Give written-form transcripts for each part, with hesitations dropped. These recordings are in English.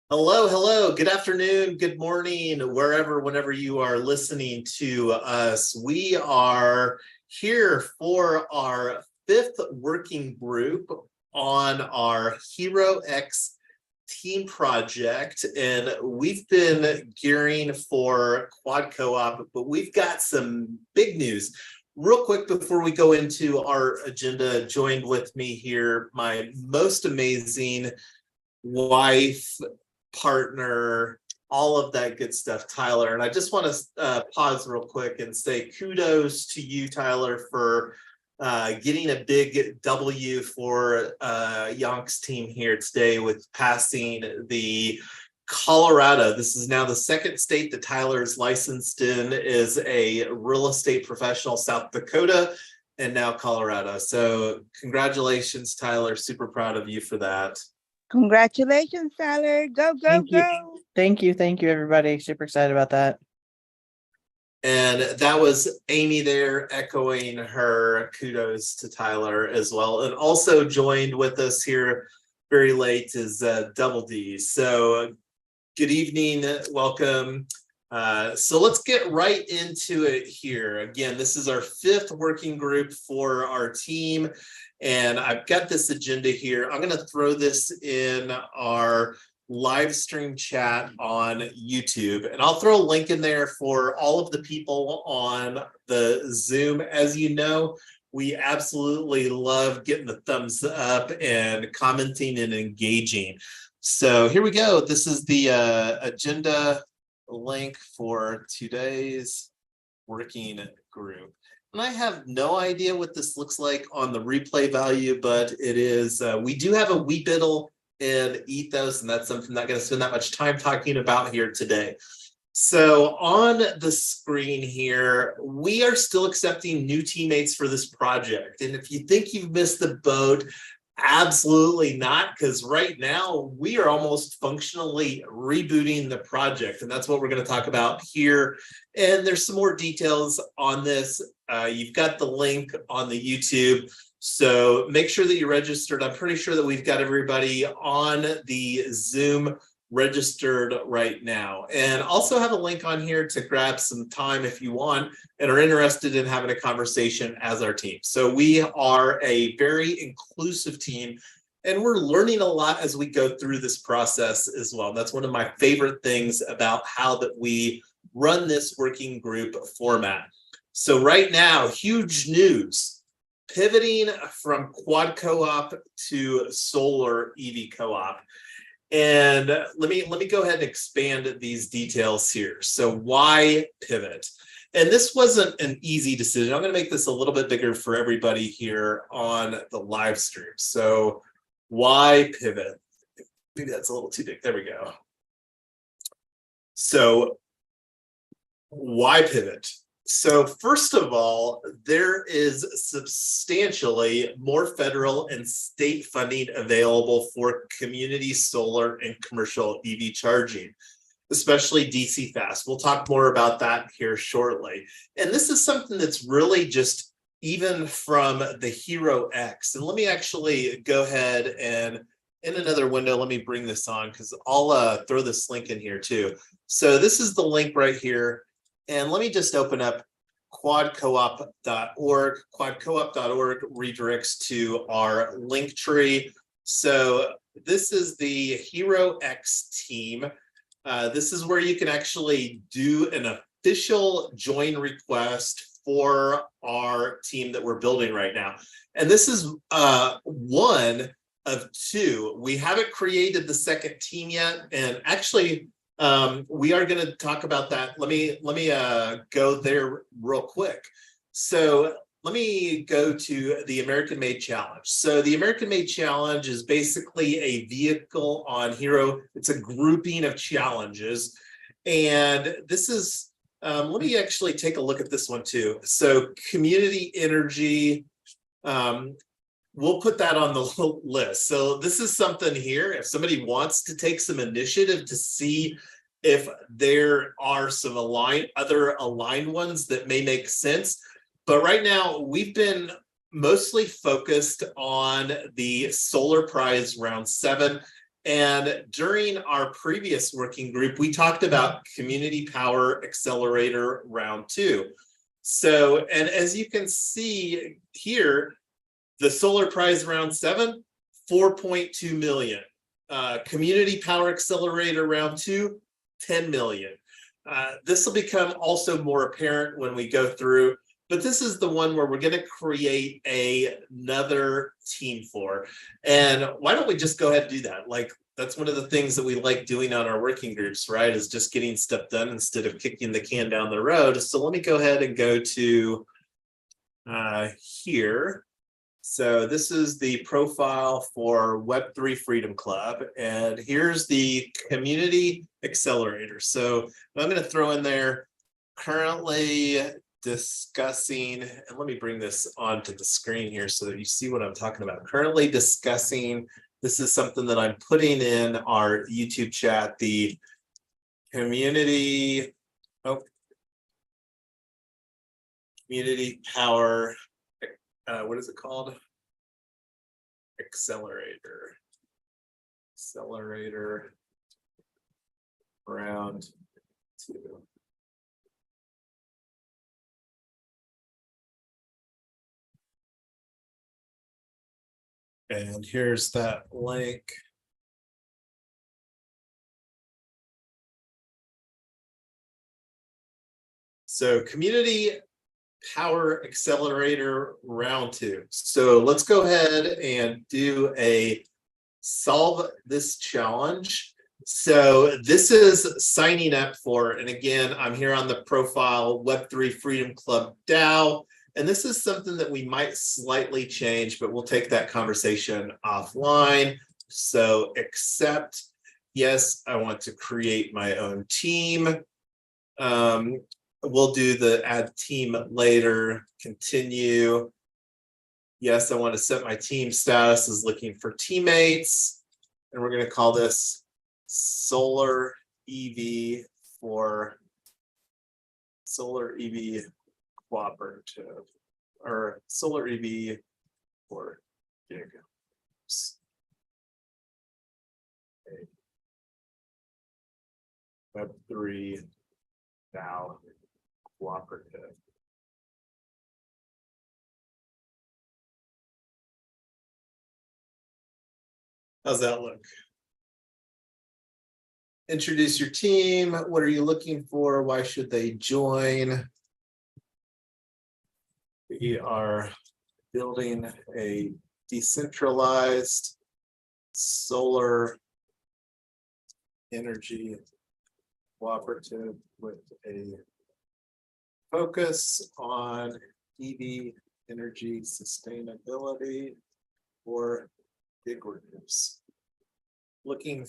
Hello, hello. Good afternoon, good morning, whenever you are listening to us. We are here for our fifth working group on our Hero X team project, and we've been gearing for quad co-op, but we've got some big news. Real quick before we go into our agenda, joined with me here, my most amazing wife, partner, all of that good stuff, Tyler. And I just want to pause real quick and say kudos to you, Tyler, for getting a big W for Yonk's team here today with passing the Colorado. This is now the second state that Tyler is licensed in, is a real estate professional, South Dakota, and now Colorado. So congratulations, Tyler. Super proud of you for that. Congratulations, Tyler. Go, go, Thank you. go. Thank you, everybody. Super excited about that. And that was Amy there echoing her kudos to Tyler as well. And also joined with us here very late is Double D. So good evening, welcome. So let's get right into it here. Again, this is our fifth working group for our team. And I've got this agenda here. I'm going to throw this in our live stream chat on YouTube, and I'll throw a link in there for all of the people on the Zoom. As you know, we absolutely love getting the thumbs up and commenting and engaging. So here we go. This is the agenda link for today's working group. And I have no idea what this looks like on the replay value, but it is, we do have a Webiddle and ethos, and that's something I'm not going to spend that much time talking about here today. So on the screen here, we are still accepting new teammates for this project. And if you think you've missed the boat, absolutely not, because right now we are almost functionally rebooting the project, and that's what we're going to talk about here. And there's some more details on this. You've got the link on the YouTube, so make sure that you're registered. I'm pretty sure that we've got everybody on the Zoom registered right now, and also have a link on here to grab some time if you want and are interested in having a conversation as our team. So we are a very inclusive team, and we're learning a lot as we go through this process as well. That's one of my favorite things about how that we run this working group format. So right now, huge news, pivoting from quad co-op to solar EV co-op. And let me go ahead and expand these details here. So why pivot? And this wasn't an easy decision. I'm going to make this a little bit bigger for everybody here on the live stream. So why pivot? Maybe that's a little too big. There we go. So why pivot? So first of all, there is substantially more federal and state funding available for community solar and commercial EV charging, especially DC fast. We'll talk more about that here shortly. And this is something that's really just even from the Hero X. And let me actually go ahead and in another window, let me bring this on because I'll throw this link in here too. So this is the link right here. And let me just open up quadcoop.org. Quadcoop.org redirects to our link tree. So this is the Hero X team. This is where you can actually do an official join request for our team that we're building right now. And this is one of two. We haven't created the second team yet. And actually, we are going to talk about that. Let me go there real quick. So let me go to the American Made Challenge. So the American Made Challenge is basically a vehicle on Hero. It's a grouping of challenges. And this is, let me actually take a look at this one too. So community energy, we'll put that on the list. So this is something here. If somebody wants to take some initiative to see if there are some other aligned ones that may make sense. But right now, we've been mostly focused on the Solar Prize Round 7. And during our previous working group, we talked about Community Power Accelerator Round 2. So, and as you can see here, the Solar Prize Round 7, 4.2 million. Community Power Accelerator Round 2, 10 million. This will become also more apparent when we go through, but this is the one where we're going to create another team for. And why don't we just go ahead and do that? Like, that's one of the things that we like doing on our working groups, right? Is just getting stuff done instead of kicking the can down the road. So let me go ahead and go to here. So this is the profile for Web3 Freedom Club, and here's the community accelerator. So I'm going to throw in there currently discussing, and let me bring this onto the screen here so that you see what I'm talking about. Currently discussing, this is something that I'm putting in our YouTube chat, the community power, what is it called? Accelerator round 2. And here's that link. So Community Power Accelerator Round 2. So let's go ahead and do a solve this challenge. So this is signing up for, and again, I'm here on the profile Web3 Freedom Club DAO. And this is something that we might slightly change, but we'll take that conversation offline. So accept, yes, I want to create my own team. We'll do the add team later, continue. Yes, I want to set my team status as looking for teammates. And we're going to call this Solar EV for Solar EV Cooperative, or Solar EV for gigs. Web3 DAO cooperative. How's that look? Introduce your team. What are you looking for? Why should they join? We are building a decentralized solar energy cooperative with a focus on EV energy sustainability for gig workers. We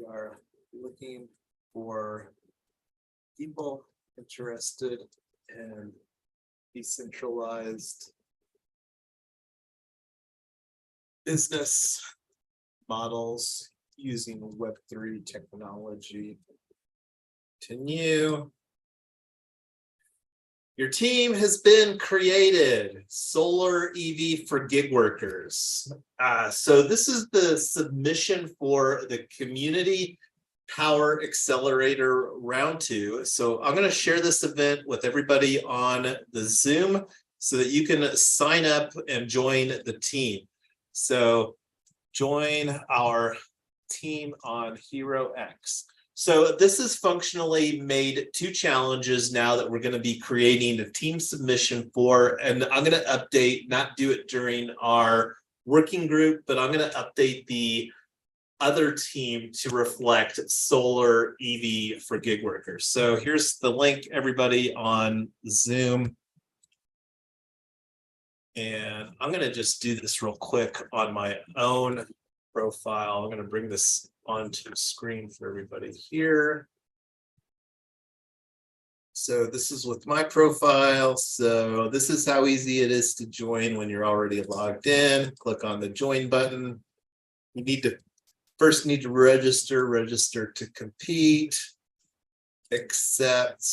are looking for people interested in decentralized business models using Web3 technology. Continue. Your team has been created, Solar EV for gig workers. So this is the submission for the Community Power Accelerator Round 2. So I'm going to share this event with everybody on the Zoom so that you can sign up and join the team. So join our team on Hero X. So this is functionally made 2 challenges now that we're going to be creating a team submission for, and I'm going to update, not do it during our working group, but I'm going to update the other team to reflect Solar EV for gig workers. So here's the link, everybody on Zoom. And I'm going to just do this real quick on my own profile. I'm going to bring this onto the screen for everybody here. So this is with my profile. So this is how easy it is to join when you're already logged in. Click on the join button. You need to first register to compete, accept.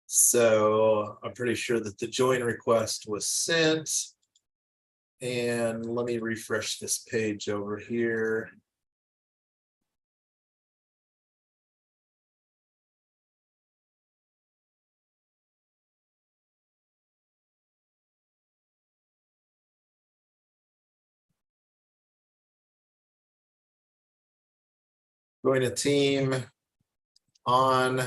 So I'm pretty sure that the join request was sent. And let me refresh this page over here. Join a team on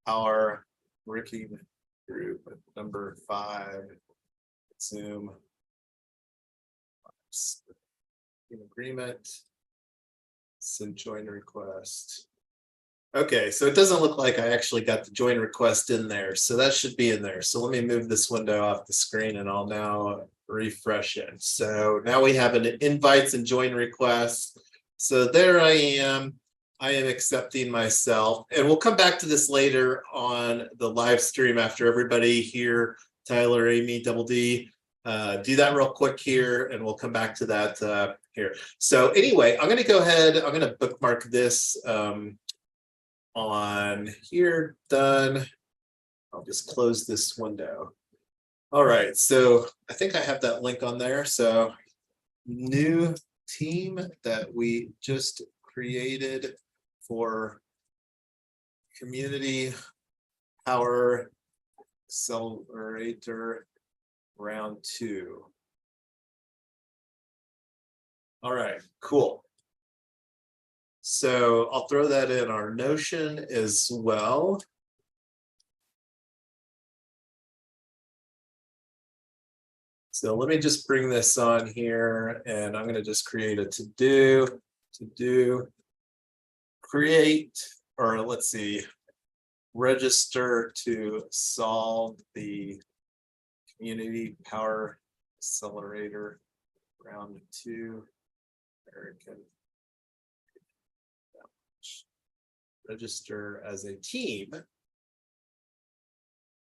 our working group number 5. Zoom. In agreement. Send join request. Okay, so it doesn't look like I actually got the join request in there, so that should be in there. So let me move this window off the screen and I'll now refresh it. So now we have an invites and join requests. So there I am. I am accepting myself, and we'll come back to this later on the live stream after everybody here, Tyler, Amy, Double D, do that real quick here, and we'll come back to that here. So anyway, I'm going to go ahead. I'm going to bookmark this on here. Done. I'll just close this window. All right. So I think I have that link on there. So new team that we just created for community power accelerator round 2. All right, cool. So I'll throw that in our Notion as well. So let me just bring this on here, and I'm going to just create a to do, create, or let's see, register to solve the community power accelerator round 2 American. Register as a team.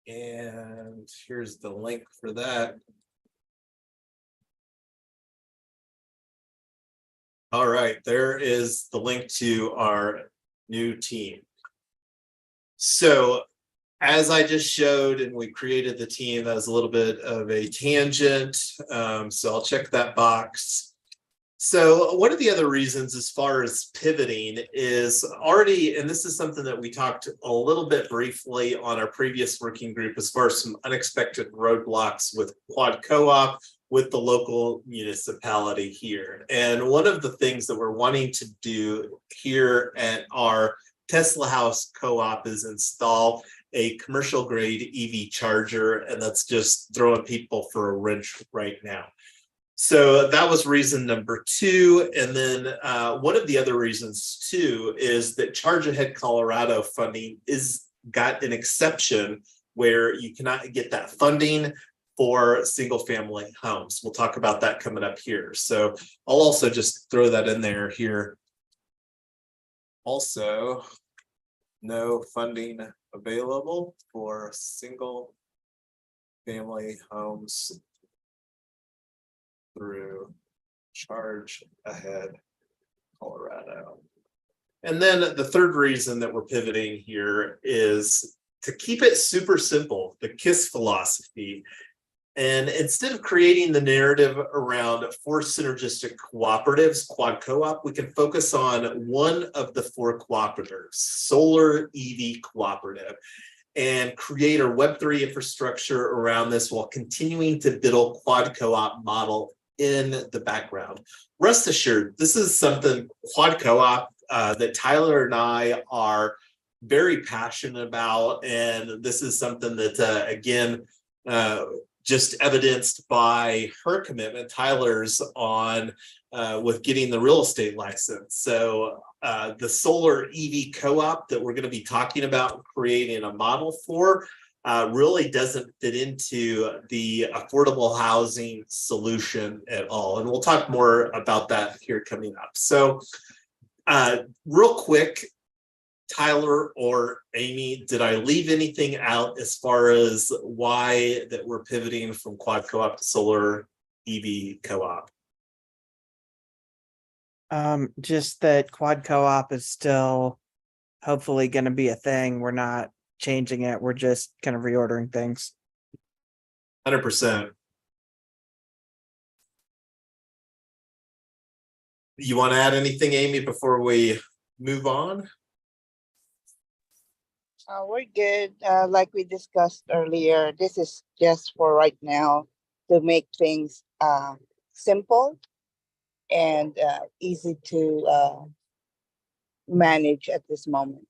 And here's the link for that. All right, there is the link to our new team. So as I just showed, and we created the team, that was a little bit of a tangent. So I'll check that box. So one of the other reasons as far as pivoting is already, and this is something that we talked a little bit briefly on our previous working group, as far as some unexpected roadblocks with quad co-op with the local municipality here. And one of the things that we're wanting to do here at our Tesla House co-op is install a commercial grade EV charger, and that's just throwing people for a wrench right now. So that was reason number 2. And then one of the other reasons too is that Charge Ahead Colorado funding is got an exception where you cannot get that funding for single family homes. We'll talk about that coming up here. So I'll also just throw that in there here. Also, no funding available for single family homes through Charge Ahead Colorado. And then the third reason that we're pivoting here is to keep it super simple, the KISS philosophy. And instead of creating the narrative around 4 synergistic cooperatives, quad co-op, we can focus on one of the 4 cooperatives, Solar EV Cooperative, and create a Web3 infrastructure around this while continuing to build quad co-op model in the background. Rest assured, this is something quad co-op that Tyler and I are very passionate about, and this is something that again just evidenced by her commitment, Tyler's, on with getting the real estate license. So the solar EV co-op that we're going to be talking about creating a model for really doesn't fit into the affordable housing solution at all. And we'll talk more about that here coming up. So real quick, Tyler or Amy, did I leave anything out as far as why that we're pivoting from quad co-op to solar EV co-op? Just that quad co-op is still hopefully going to be a thing. We're not changing it. We're just kind of reordering things. 100%. You want to add anything, Amy, before we move on? We're good. Like we discussed earlier, this is just for right now to make things simple and easy to manage at this moment.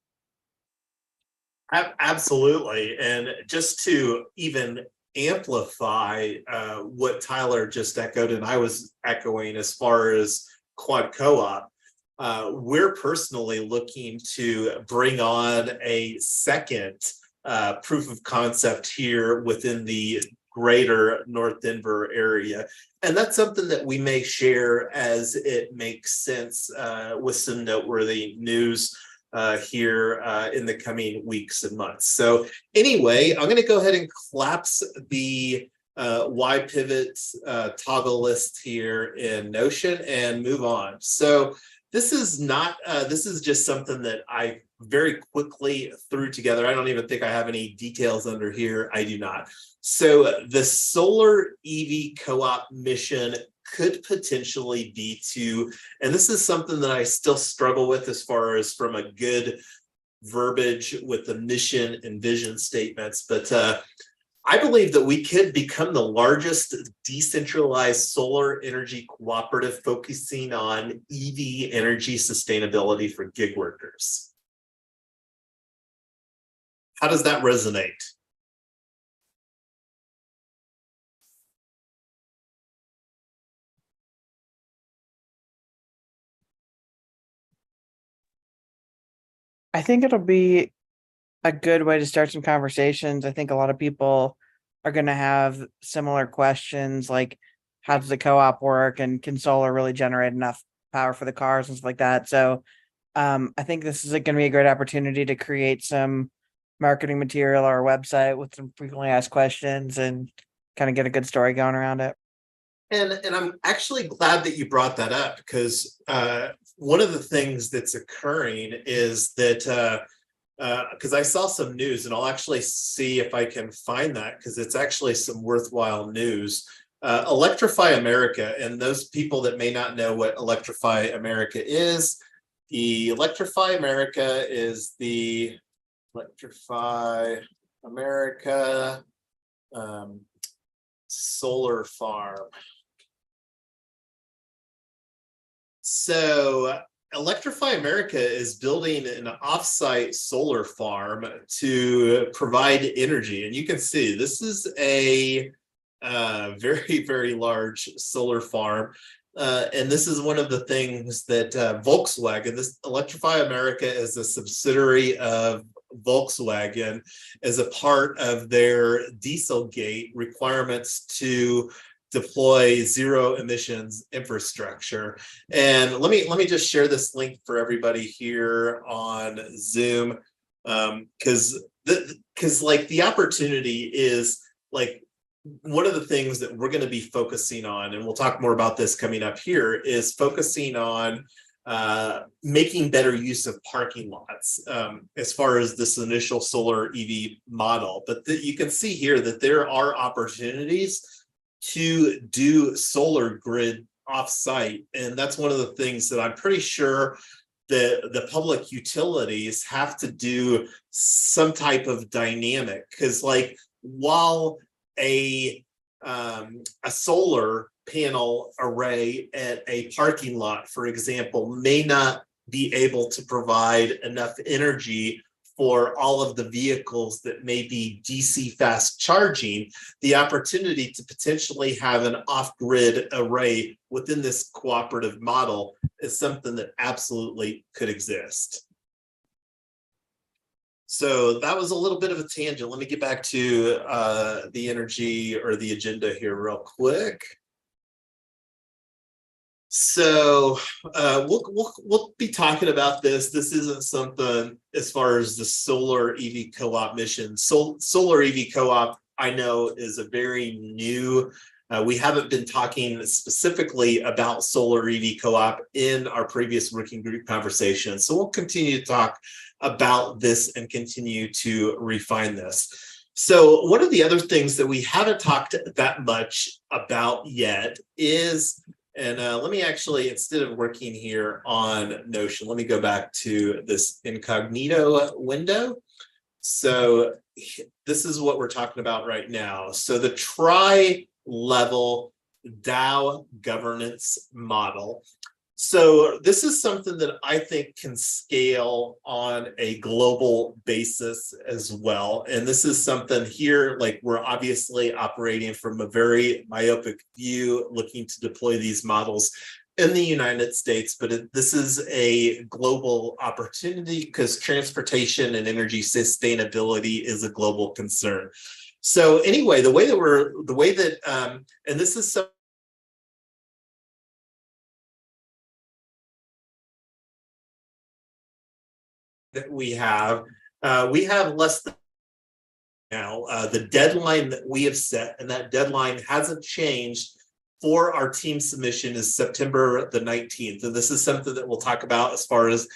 Absolutely. And just to even amplify what Tyler just echoed, and I was echoing as far as Quad Co-op, we're personally looking to bring on a second proof of concept here within the greater North Denver area. And that's something that we may share as it makes sense with some noteworthy news here in the coming weeks and months. So anyway, I'm going to go ahead and collapse the Y pivot toggle list here in Notion and move on. So this is not, this is just something that I very quickly threw together. I don't even think I have any details under here. I do not. So the solar EV co-op mission could potentially be to, and this is something that I still struggle with as far as from a good verbiage with the mission and vision statements, but I believe that we could become the largest decentralized solar energy cooperative focusing on EV energy sustainability for gig workers. How does that resonate? I think it'll be a good way to start some conversations. I think a lot of people are going to have similar questions like, how does the co-op work, and can solar really generate enough power for the cars and stuff like that? So I think this is going to be a great opportunity to create some marketing material or a website with some frequently asked questions and kind of get a good story going around it. And I'm actually glad that you brought that up, because one of the things that's occurring is that because I saw some news, and I'll actually see if I can find that, because it's actually some worthwhile news. Electrify America, and those people that may not know what Electrify America is, the Electrify America is the Electrify America solar farm. So Electrify America is building an offsite solar farm to provide energy. And you can see this is a very, very large solar farm. And this is one of the things that Volkswagen, this Electrify America is a subsidiary of Volkswagen as a part of their Dieselgate requirements to deploy zero emissions infrastructure. And let me just share this link for everybody here on Zoom, because like the opportunity is like one of the things that we're going to be focusing on, and we'll talk more about this coming up here, is focusing on making better use of parking lots as far as this initial solar EV model. But you can see here that there are opportunities to do solar grid offsite, and that's one of the things that I'm pretty sure the public utilities have to do some type of dynamic, because like while a solar panel array at a parking lot, for example, may not be able to provide enough energy for all of the vehicles that may be DC fast charging, the opportunity to potentially have an off-grid array within this cooperative model is something that absolutely could exist. So that was a little bit of a tangent. Let me get back to the energy or the agenda here real quick. So we'll be talking about this. This isn't something as far as the solar EV co-op mission. Solar EV co-op, I know, is a very new. We haven't been talking specifically about solar EV co-op in our previous working group conversation. So we'll continue to talk about this and continue to refine this. So one of the other things that we haven't talked that much about yet is, And let me actually, instead of working here on Notion, let me go back to this incognito window. So this is what we're talking about right now. So the tri-level DAO governance model. So this is something that I think can scale on a global basis as well. And this is something here, like we're obviously operating from a very myopic view, looking to deploy these models in the United States, but this is a global opportunity because transportation and energy sustainability is a global concern. So anyway, and this is something that we have less than now. The deadline that we have set, and that deadline hasn't changed for our team submission, is September the 19th. And this is something that we'll talk about as far as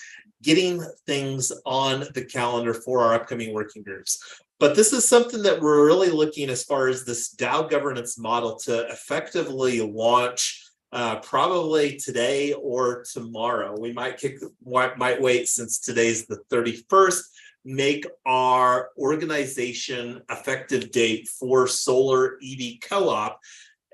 getting things on the calendar for our upcoming working groups. But this is something that we're really looking as far as this DAO governance model to effectively launch probably today or tomorrow. We might wait since today's the 31st, make our organization effective date for solar EV co-op.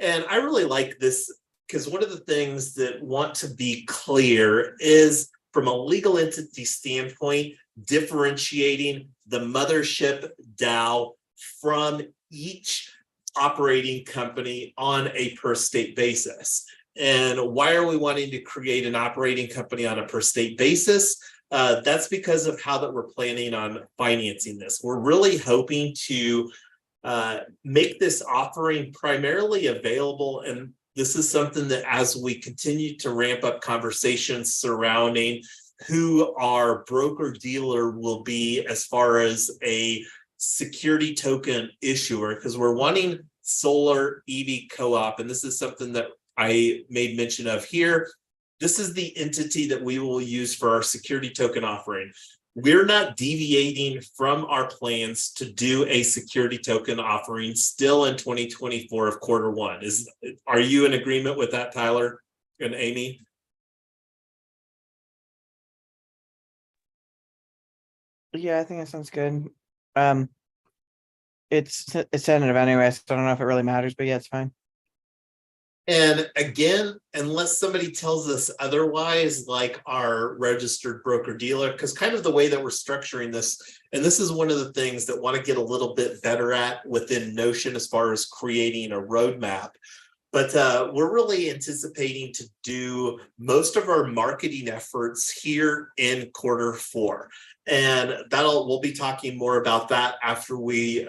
And I really like this because one of the things that want to be clear is, from a legal entity standpoint, differentiating the mothership DAO from each operating company on a per state basis. And why are we wanting to create an operating company on a per state basis? That's because of how that we're planning on financing this. We're really hoping to make this offering primarily available, and this is something that as we continue to ramp up conversations surrounding who our broker dealer will be as far as a security token issuer, because we're wanting solar EV co-op, and this is something that I made mention of here. This is the entity that we will use for our security token offering. We're not deviating from our plans to do a security token offering still in 2024 of Q1. Are you in agreement with that, Tyler and Amy? Yeah, I think that sounds good. It's tentative anyway, so I don't know if it really matters, but yeah, it's fine. And again, unless somebody tells us otherwise, like our registered broker dealer, because kind of the way that we're structuring this, and this is one of the things that want to get a little bit better at within Notion as far as creating a roadmap. But we're really anticipating to do most of our marketing efforts here in Q4. And we'll be talking more about that after we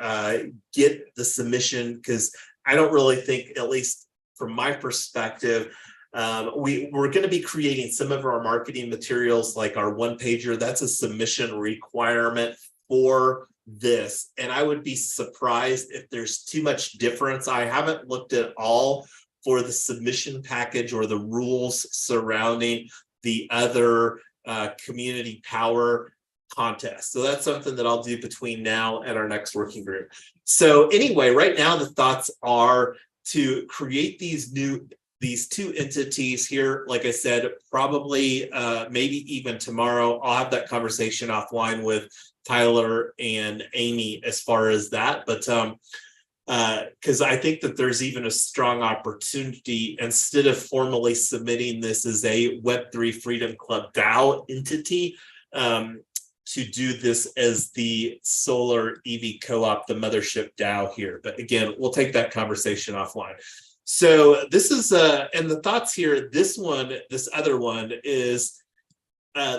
get the submission, because I don't really think, at least from my perspective, we're going to be creating some of our marketing materials, like our one pager. That's a submission requirement for this. And I would be surprised if there's too much difference. I haven't looked at all for the submission package or the rules surrounding the other community power contest. So that's something that I'll do between now and our next working group. So anyway, right now the thoughts are to create these two entities here. Like I said, probably maybe even tomorrow. I'll have that conversation offline with Tyler and Amy as far as that. But because I think that there's even a strong opportunity, instead of formally submitting this as a Web3 Freedom Club DAO entity, to do this as the solar EV co-op, the mothership DAO here. But again, we'll take that conversation offline. So this is, and the thoughts here, this other one is,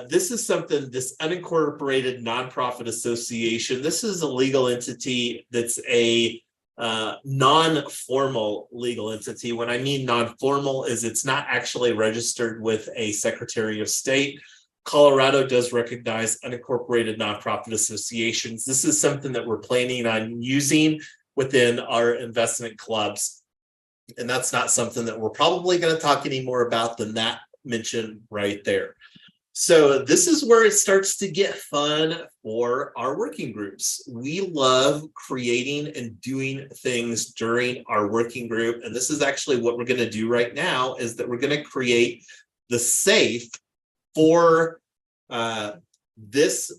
this is something, this unincorporated nonprofit association. This is a legal entity that's a non-formal legal entity. When I mean non-formal, is it's not actually registered with a Secretary of State. Colorado does recognize unincorporated nonprofit associations. This is something that we're planning on using within our investment clubs. And that's not something that we're probably going to talk any more about than that mentioned right there. So this is where it starts to get fun for our working groups. We love creating and doing things during our working group. And this is actually what we're going to do right now, is that we're going to create the safe for this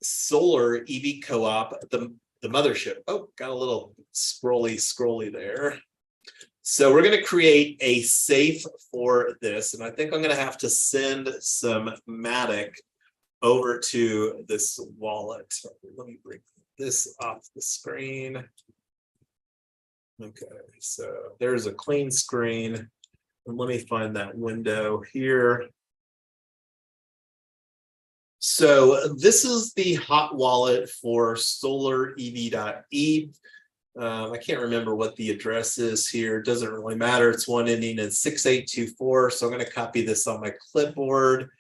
solar EV co-op, the mothership. Oh, got a little scrolly there. So we're going to create a safe for this, and I think I'm going to have to send some Matic over to this wallet. Let me bring this off the screen. Okay, so there's a clean screen, and let me find that window here. So this is the hot wallet for SolarEV.eth. I can't remember what the address is here. It doesn't really matter. It's one ending in 6824. So I'm going to copy this on my clipboard,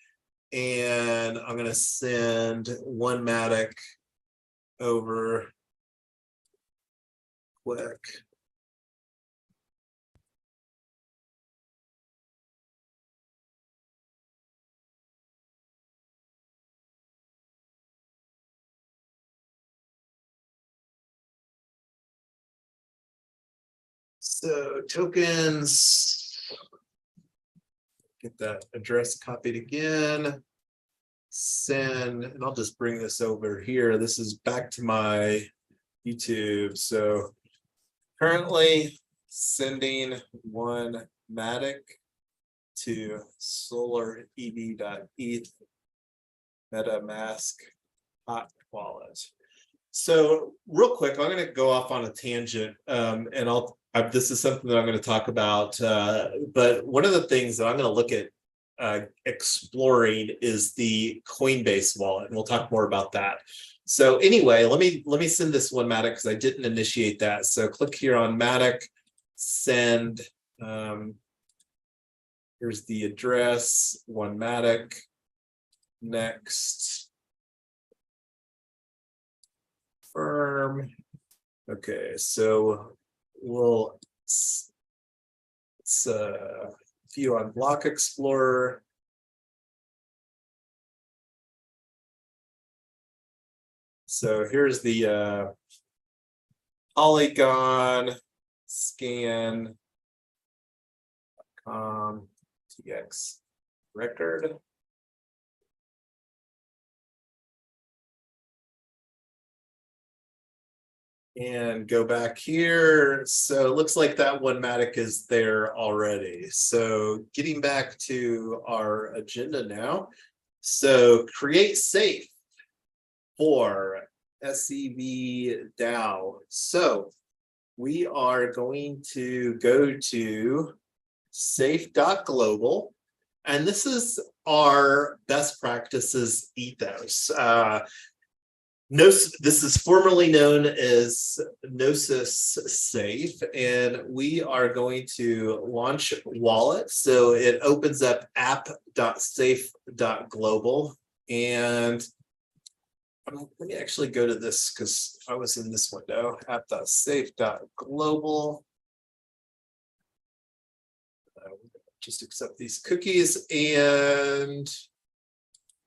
and I'm going to send one Matic over quick. So tokens, get that address copied again, send, and I'll just bring this over here. This is back to my YouTube. So currently sending one Matic to SolarEV.eth MetaMask hot wallet. So real quick, I'm going to go off on a tangent, and this is something that I'm going to talk about. But one of the things that I'm going to look at exploring is the Coinbase wallet, and we'll talk more about that. So anyway, let me send this one Matic, because I didn't initiate that. So click here on Matic, send. Here's the address, one Matic. Next. Firm. Okay, so it's view on Block Explorer. So here's the Polygon scan TX record. And go back here. So it looks like that one Matic is there already. So getting back to our agenda now. So create safe for SEV DAO. So we are going to go to safe.global. And this is our best practices ethos. This is formerly known as Gnosis Safe, and we are going to launch wallet. So it opens up app.safe.global, and let me actually go to this because I was in this window, app.safe.global. Just accept these cookies, and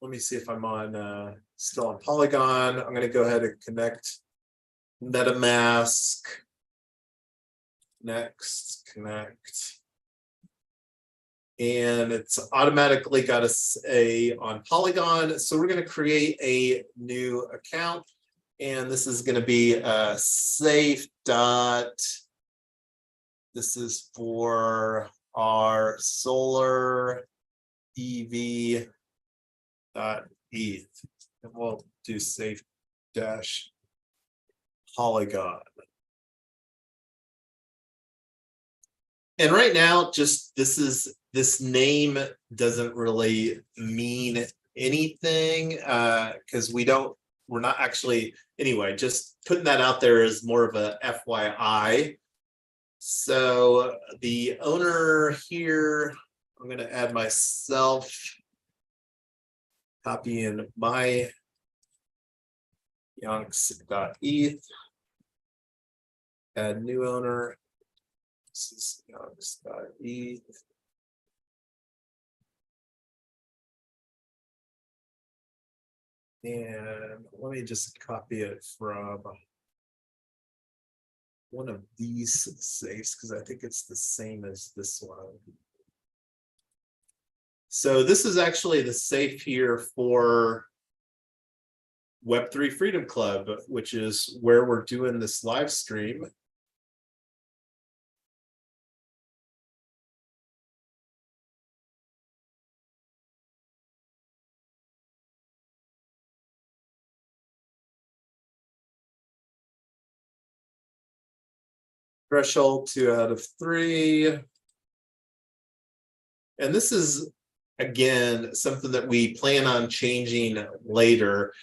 let me see if I'm on still on Polygon. I'm going to go ahead and connect MetaMask. Next, connect. And it's automatically got us on Polygon. So we're going to create a new account. And this is going to be safe dot. This is for our solar EV dot ETH. And we'll do safe dash Polygon. And right now, just this name doesn't really mean anything because we're not actually, anyway, just putting that out there is more of a FYI. So the owner here, I'm going to add myself. Copy in my yonks.eth, add new owner. This is yonks.eth. And let me just copy it from one of these safes because I think it's the same as this one. So this is actually the safe here for Web3 Freedom Club, which is where we're doing this live stream. Threshold 2 out of 3. And this is, again, something that we plan on changing later.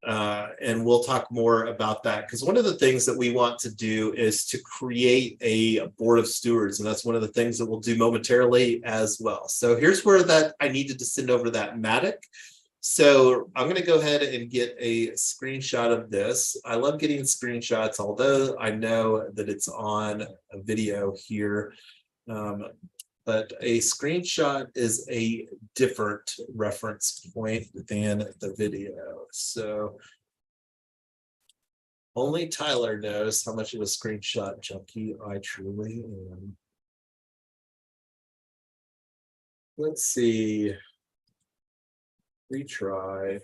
And we'll talk more about that because one of the things that we want to do is to create a board of stewards. And that's one of the things that we'll do momentarily as well. So here's where that I needed to send over that Matic. So I'm going to go ahead and get a screenshot of this. I love getting screenshots, although I know that it's on a video here. But a screenshot is a different reference point than the video. So only Tyler knows how much of a screenshot junkie I truly am. Let's see. Retry.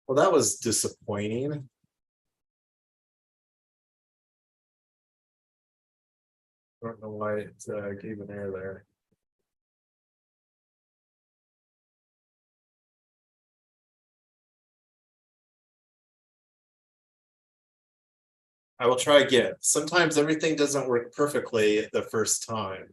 Well, that was disappointing. I don't know why it gave an error there. I will try again. Sometimes everything doesn't work perfectly the first time.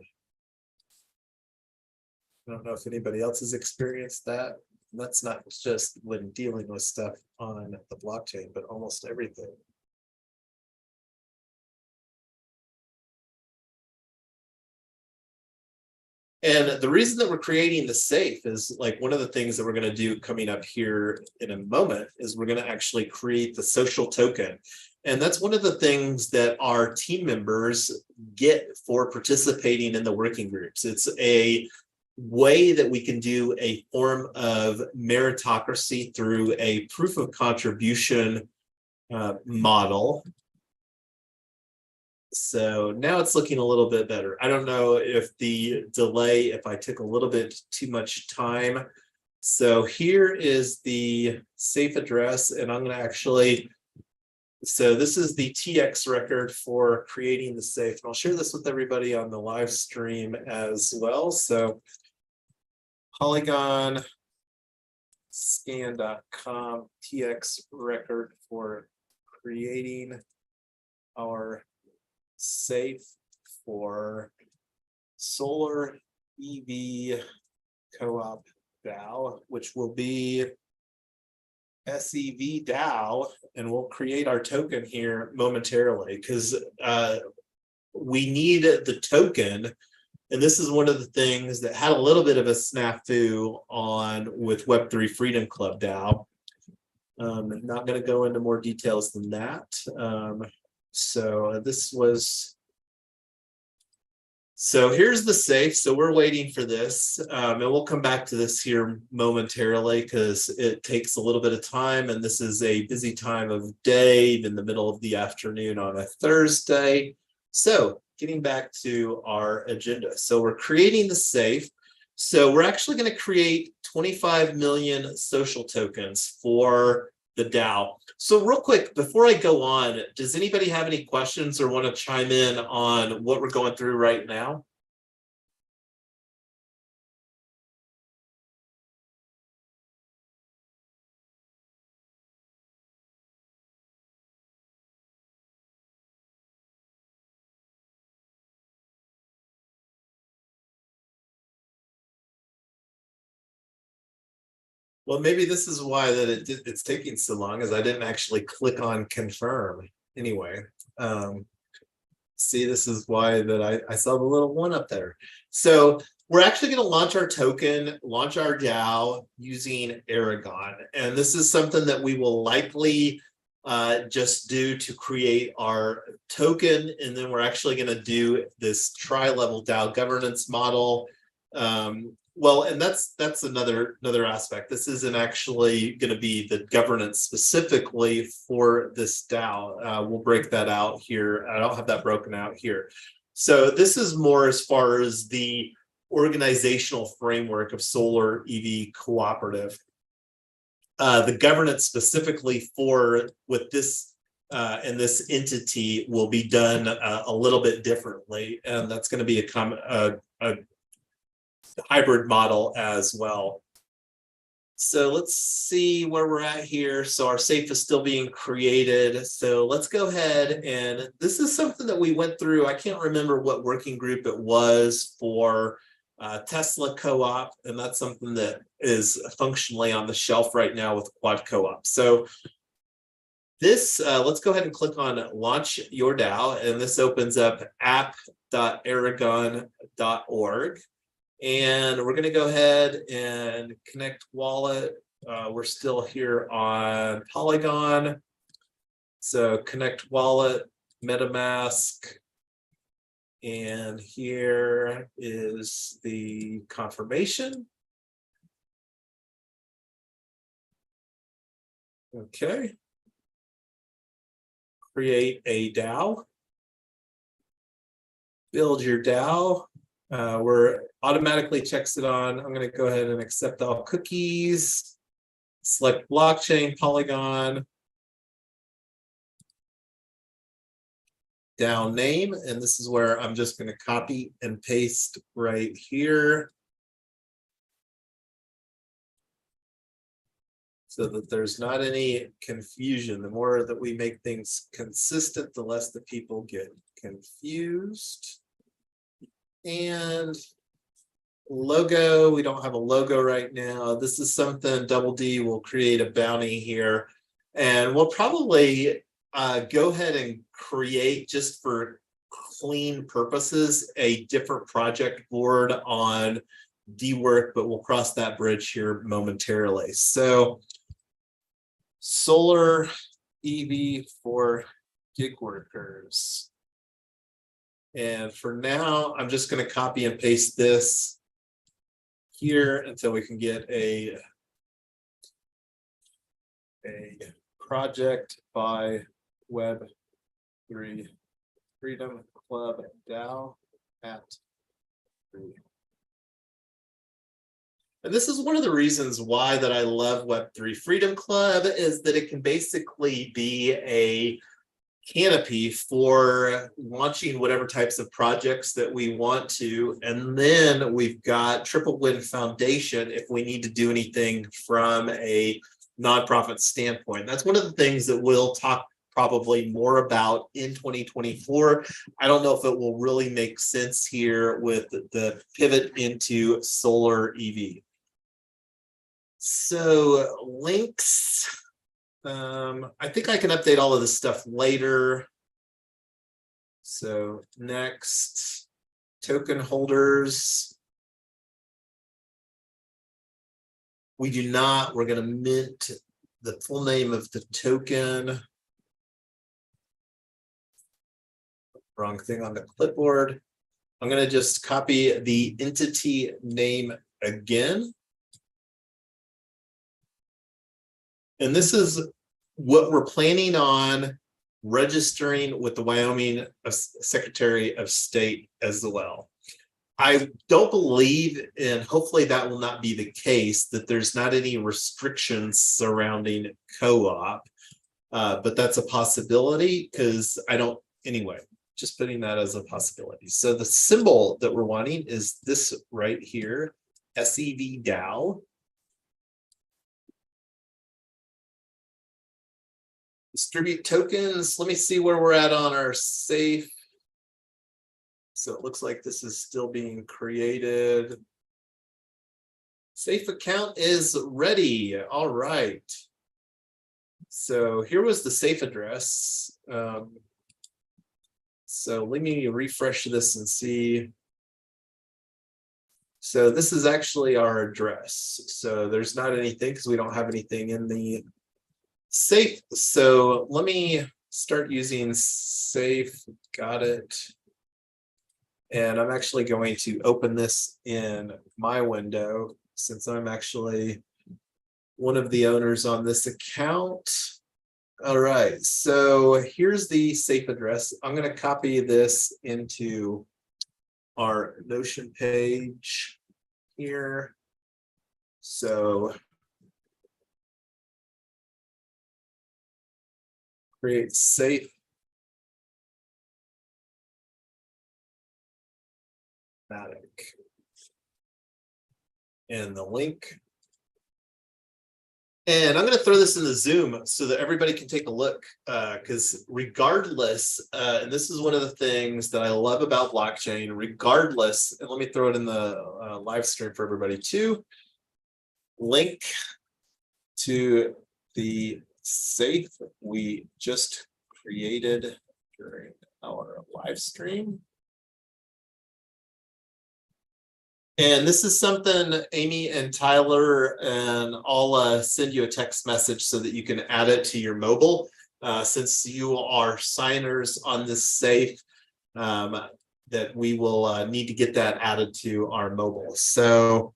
I don't know if anybody else has experienced that. That's not just when dealing with stuff on the blockchain, but almost everything. And the reason that we're creating the safe is like one of the things that we're going to do coming up here in a moment is we're going to actually create the social token. And that's one of the things that our team members get for participating in the working groups. It's a way that we can do a form of meritocracy through a proof of contribution model. So now it's looking a little bit better. I don't know if the delay, if I took a little bit too much time. So here is the safe address, and I'm going to actually, so this is the TX record for creating the safe. And I'll share this with everybody on the live stream as well. So Polygon scan.com TX record for creating our safe for solar EV co-op DAO, which will be SEV DAO, and we'll create our token here momentarily because we need the token. And this is one of the things that had a little bit of a snafu on with Web3 Freedom Club DAO. Not going to go into more details than that. So this was, so here's the safe. So we're waiting for this, and we'll come back to this here momentarily because it takes a little bit of time, and this is a busy time of day in the middle of the afternoon on a Thursday. So getting back to our agenda. So we're creating the safe. So we're actually going to create 25 million social tokens for the DAO. So real quick, before I go on, does anybody have any questions or want to chime in on what we're going through right now? Well, maybe this is why that it's taking so long, is I didn't actually click on confirm anyway. See, this is why that I saw the little one up there. So we're actually going to launch our token, launch our DAO using Aragon. And this is something that we will likely just due to create our token. And then we're actually going to do this tri-level DAO governance model. Well, and that's another aspect. This isn't actually going to be the governance specifically for this DAO. We'll break that out here. I don't have that broken out here. So this is more as far as the organizational framework of Solar EV Cooperative. The governance specifically with this and this entity will be done a little bit differently, and that's going to be a hybrid model as well. So let's see where we're at here. So our safe is still being created. So let's go ahead, and this is something that we went through. I can't remember what working group it was for Tesla co-op, and that's something that is functionally on the shelf right now with Quad co-op. So this, let's go ahead and click on launch your DAO, and this opens up app.aragon.org. And we're going to go ahead and connect wallet. We're still here on Polygon. So connect wallet, MetaMask. And here is the confirmation. Okay. Create a DAO. Build your DAO. Where automatically checks it on. I'm going to go ahead and accept all cookies. Select blockchain, Polygon. DAO name, and this is where I'm just going to copy and paste right here so that there's not any confusion. The more that we make things consistent, the less the people get confused. And logo, we don't have a logo right now. This is something Double D will create a bounty here, and we'll probably go ahead and create, just for clean purposes, a different project board on DWork, but we'll cross that bridge here momentarily. So Solar EV for gig workers. And for now, I'm just going to copy and paste this here until we can get a project by Web3 Freedom Club DAO at 3. And this is one of the reasons why that I love Web3 Freedom Club, is that it can basically be a canopy for launching whatever types of projects that we want to. And then we've got Triple Win Foundation if we need to do anything from a nonprofit standpoint. That's one of the things that we'll talk probably more about in 2024. I don't know if it will really make sense here with the pivot into solar EV. So links. I think I can update all of this stuff later. So next, token holders. We do not, we're going to mint the full name of the token. Wrong thing on the clipboard. I'm going to just copy the entity name again. And this is what we're planning on registering with the Wyoming Secretary of State as well. I don't believe, and hopefully that will not be the case, that there's not any restrictions surrounding co-op, but that's a possibility, because I don't, anyway, just putting that as a possibility. So the symbol that we're wanting is this right here, SEV DAO. Distribute tokens. Let me see where we're at on our safe. So it looks like this is still being created. Safe account is ready. All right. So here was the safe address. So let me refresh this and see. So this is actually our address. So there's not anything because we don't have anything in the safe. So let me start using safe. Got it. And I'm actually going to open this in my window since I'm actually one of the owners on this account. All right, so here's the safe address. I'm going to copy this into our Notion page here. So create safe. And the link. And I'm going to throw this in the Zoom so that everybody can take a look, because regardless, and this is one of the things that I love about blockchain, regardless, and let me throw it in the live stream for everybody too, link to the safe we just created during our live stream. And this is something Amy and Tyler, and I'll send you a text message so that you can add it to your mobile. Since you are signers on this safe, that we will need to get that added to our mobile. So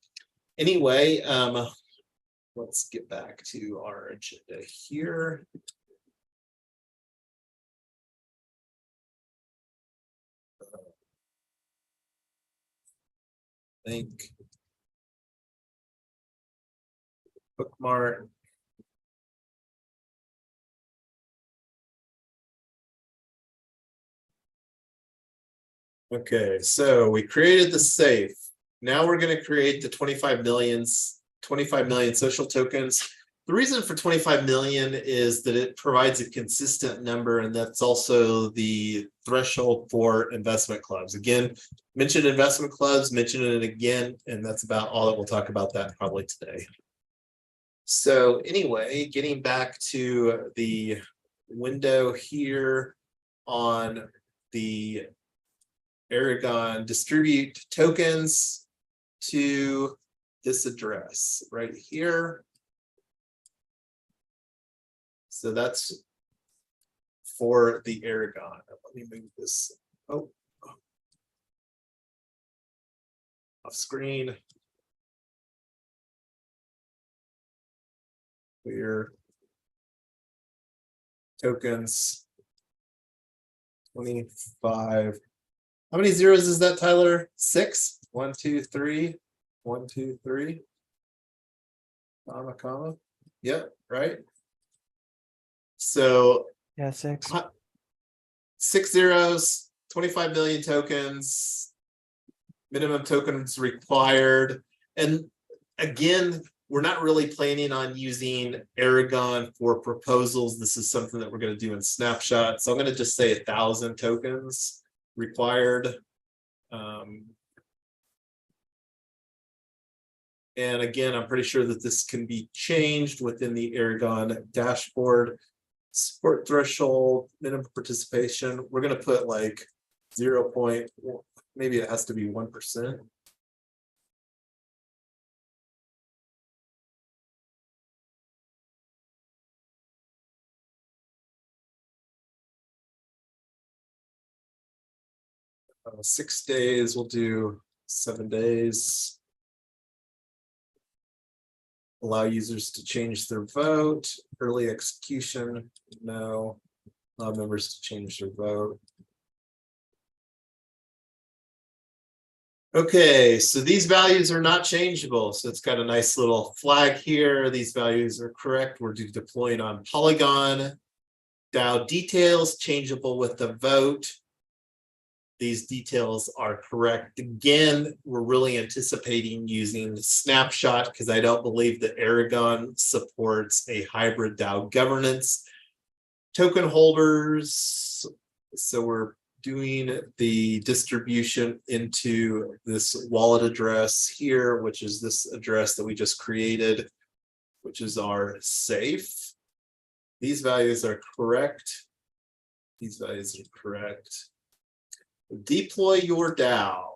anyway, let's get back to our agenda here. Link, bookmark. Okay, so we created the safe. Now we're going to create the 25 million social tokens. The reason for 25 million is that it provides a consistent number, and that's also the threshold for investment clubs. Again, mention investment clubs, mention it again, and that's about all that we'll talk about that probably today. So anyway, getting back to the window here on the Aragon, distribute tokens to this address right here. So that's for the Aragon. Let me move this off screen. Clear tokens 25. How many zeros is that, Tyler? 6? 1, 2, 3. 1, 2, 3. Comma, comma. Yep, right. So Yeah, 6. 6 zeros, 25 million tokens, minimum tokens required. And again, we're not really planning on using Aragon for proposals. This is something that we're going to do in Snapshot. So I'm going to just say 1,000 tokens required. And again, I'm pretty sure that this can be changed within the Aragon dashboard. Support threshold, minimum participation. We're going to put like 0. Maybe it has to be 1%. Uh, 6 days, we'll do 7 days. Allow users to change their vote. Early execution, no. Allow members to change their vote. Okay, so these values are not changeable. So it's got a nice little flag here. These values are correct. We're deploying on Polygon. DAO details changeable with the vote. These details are correct. Again, we're really anticipating using Snapshot because I don't believe that Aragon supports a hybrid DAO governance. Token holders, so we're doing the distribution into this wallet address here, which is this address that we just created, which is our safe. These values are correct. These values are correct. Deploy your DAO.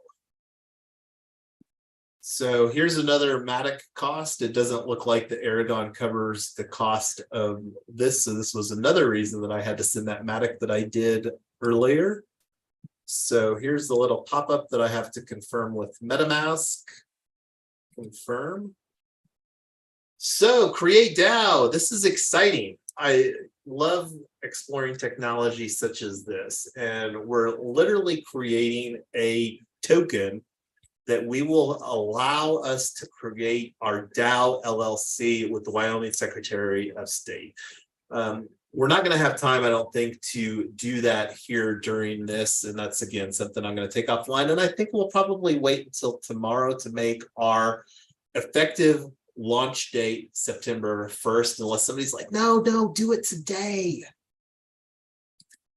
So here's another Matic cost. It doesn't look like the Aragon covers the cost of this. So this was another reason that I had to send that Matic that I did earlier. So here's the little pop-up that I have to confirm with MetaMask. Confirm. So create DAO. This is exciting. I love exploring technology such as this. And we're literally creating a token that we will allow us to create our DAO LLC with the Wyoming Secretary of State. We're not going to have time, I don't think, to do that here during this. And that's, again, something I'm going to take offline. And I think we'll probably wait until tomorrow to make our effective launch date September 1st, unless somebody's like, no, do it today.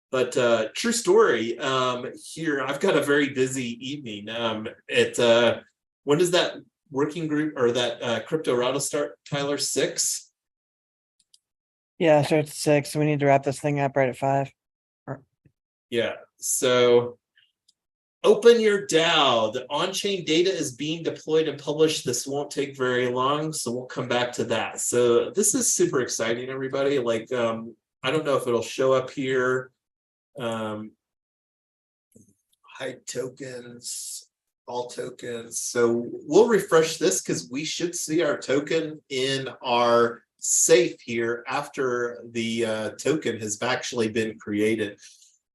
But true story, here, I've got a very busy evening. When does that working group or that crypto route start, Tyler? 6? Yeah, it starts at 6. We need to wrap this thing up right at 5. Yeah, so open your DAO. The on-chain data is being deployed and published. This won't take very long, so we'll come back to that. So this is super exciting, everybody. Like, I don't know if it'll show up here. Hide tokens, all tokens. So we'll refresh this because we should see our token in our safe here after the token has actually been created.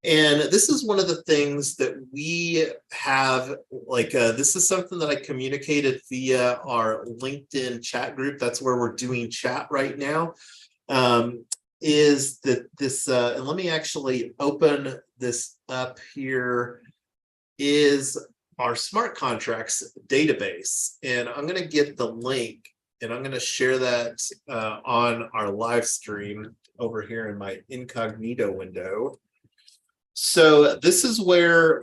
And this is one of the things that we have, like, this is something that I communicated via our LinkedIn chat group. That's where we're doing chat right now. Is that this, and let me actually open this up here, is our smart contracts database. And I'm going to get the link and I'm going to share that on our live stream over here in my incognito window. So this is where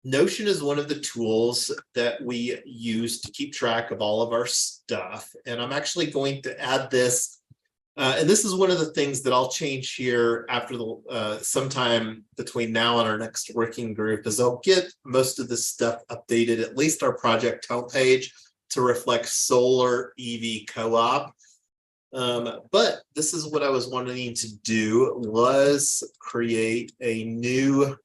Notion is one of the tools that we use to keep track of all of our stuff. And I'm actually going to add this. And this is one of the things that I'll change here after the sometime between now and our next working group, is I'll get most of this stuff updated, at least our project homepage, to reflect solar EV co-op. But this is what I was wanting to do, was create a new,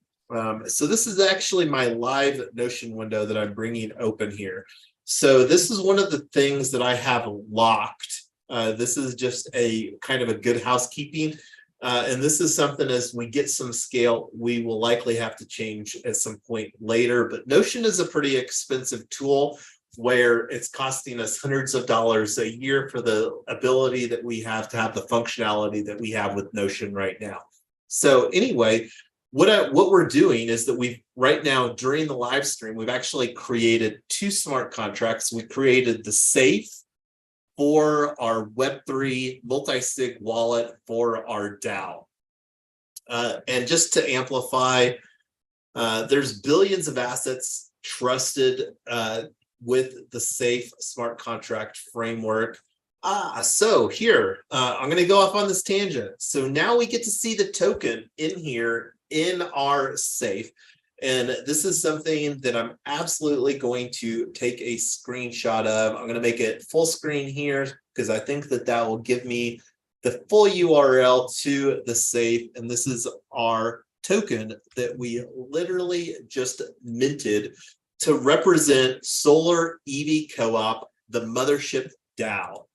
so this is actually my live Notion window that I'm bringing open here. So this is one of the things that I have locked. This is just a kind of a good housekeeping. And this is something, as we get some scale, we will likely have to change at some point later. But Notion is a pretty expensive tool where it's costing us hundreds of dollars a year for the ability that we have to have the functionality that we have with Notion right now. So anyway, what we're doing is that we've right now, during the live stream, we've actually created 2 smart contracts. We created the safe for our Web3 multi-sig wallet for our DAO. And just to amplify, there's billions of assets trusted with the safe smart contract framework. So here, I'm going to go off on this tangent. So now we get to see the token in here in our safe. And this is something that I'm absolutely going to take a screenshot of. I'm going to make it full screen here because I think that that will give me the full URL to the safe. And this is our token that we literally just minted to represent Solar EV Co-op, the mothership DAO.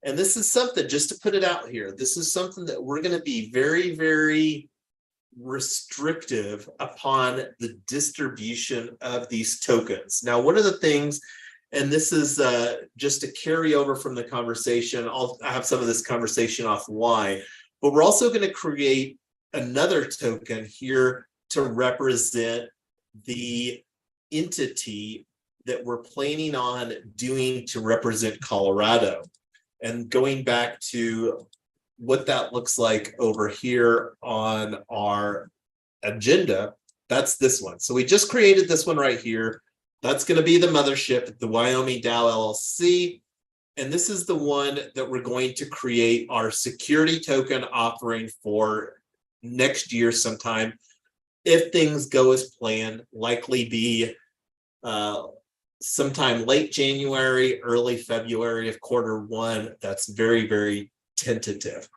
And this is something, just to put it out here, this is something that we're going to be very, very restrictive upon the distribution of these tokens. Now, one of the things, and this is just a carryover from the conversation, I have some of this conversation offline, but we're also going to create another token here to represent the entity that we're planning on doing to represent Colorado. And going back to what that looks like over here on our agenda, that's this one. So we just created this one right here. That's going to be the mothership, the Wyoming DAO LLC. And this is the one that we're going to create our security token offering for next year sometime. If things go as planned, likely be sometime late January, early February of Q1. That's very, very tentative.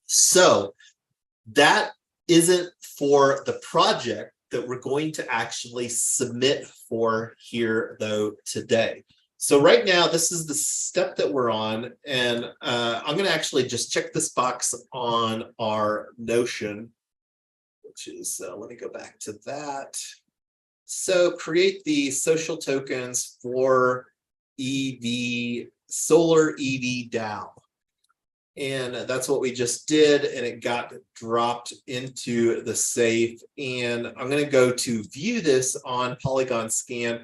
So that isn't for the project that we're going to actually submit for here though today. So right now, this is the step that we're on, and I'm going to actually just check this box on our Notion, which is, let me go back to that. So create the social tokens for solar EV DAO. And that's what we just did, and it got dropped into the safe. And I'm going to go to view this on Polygon Scan.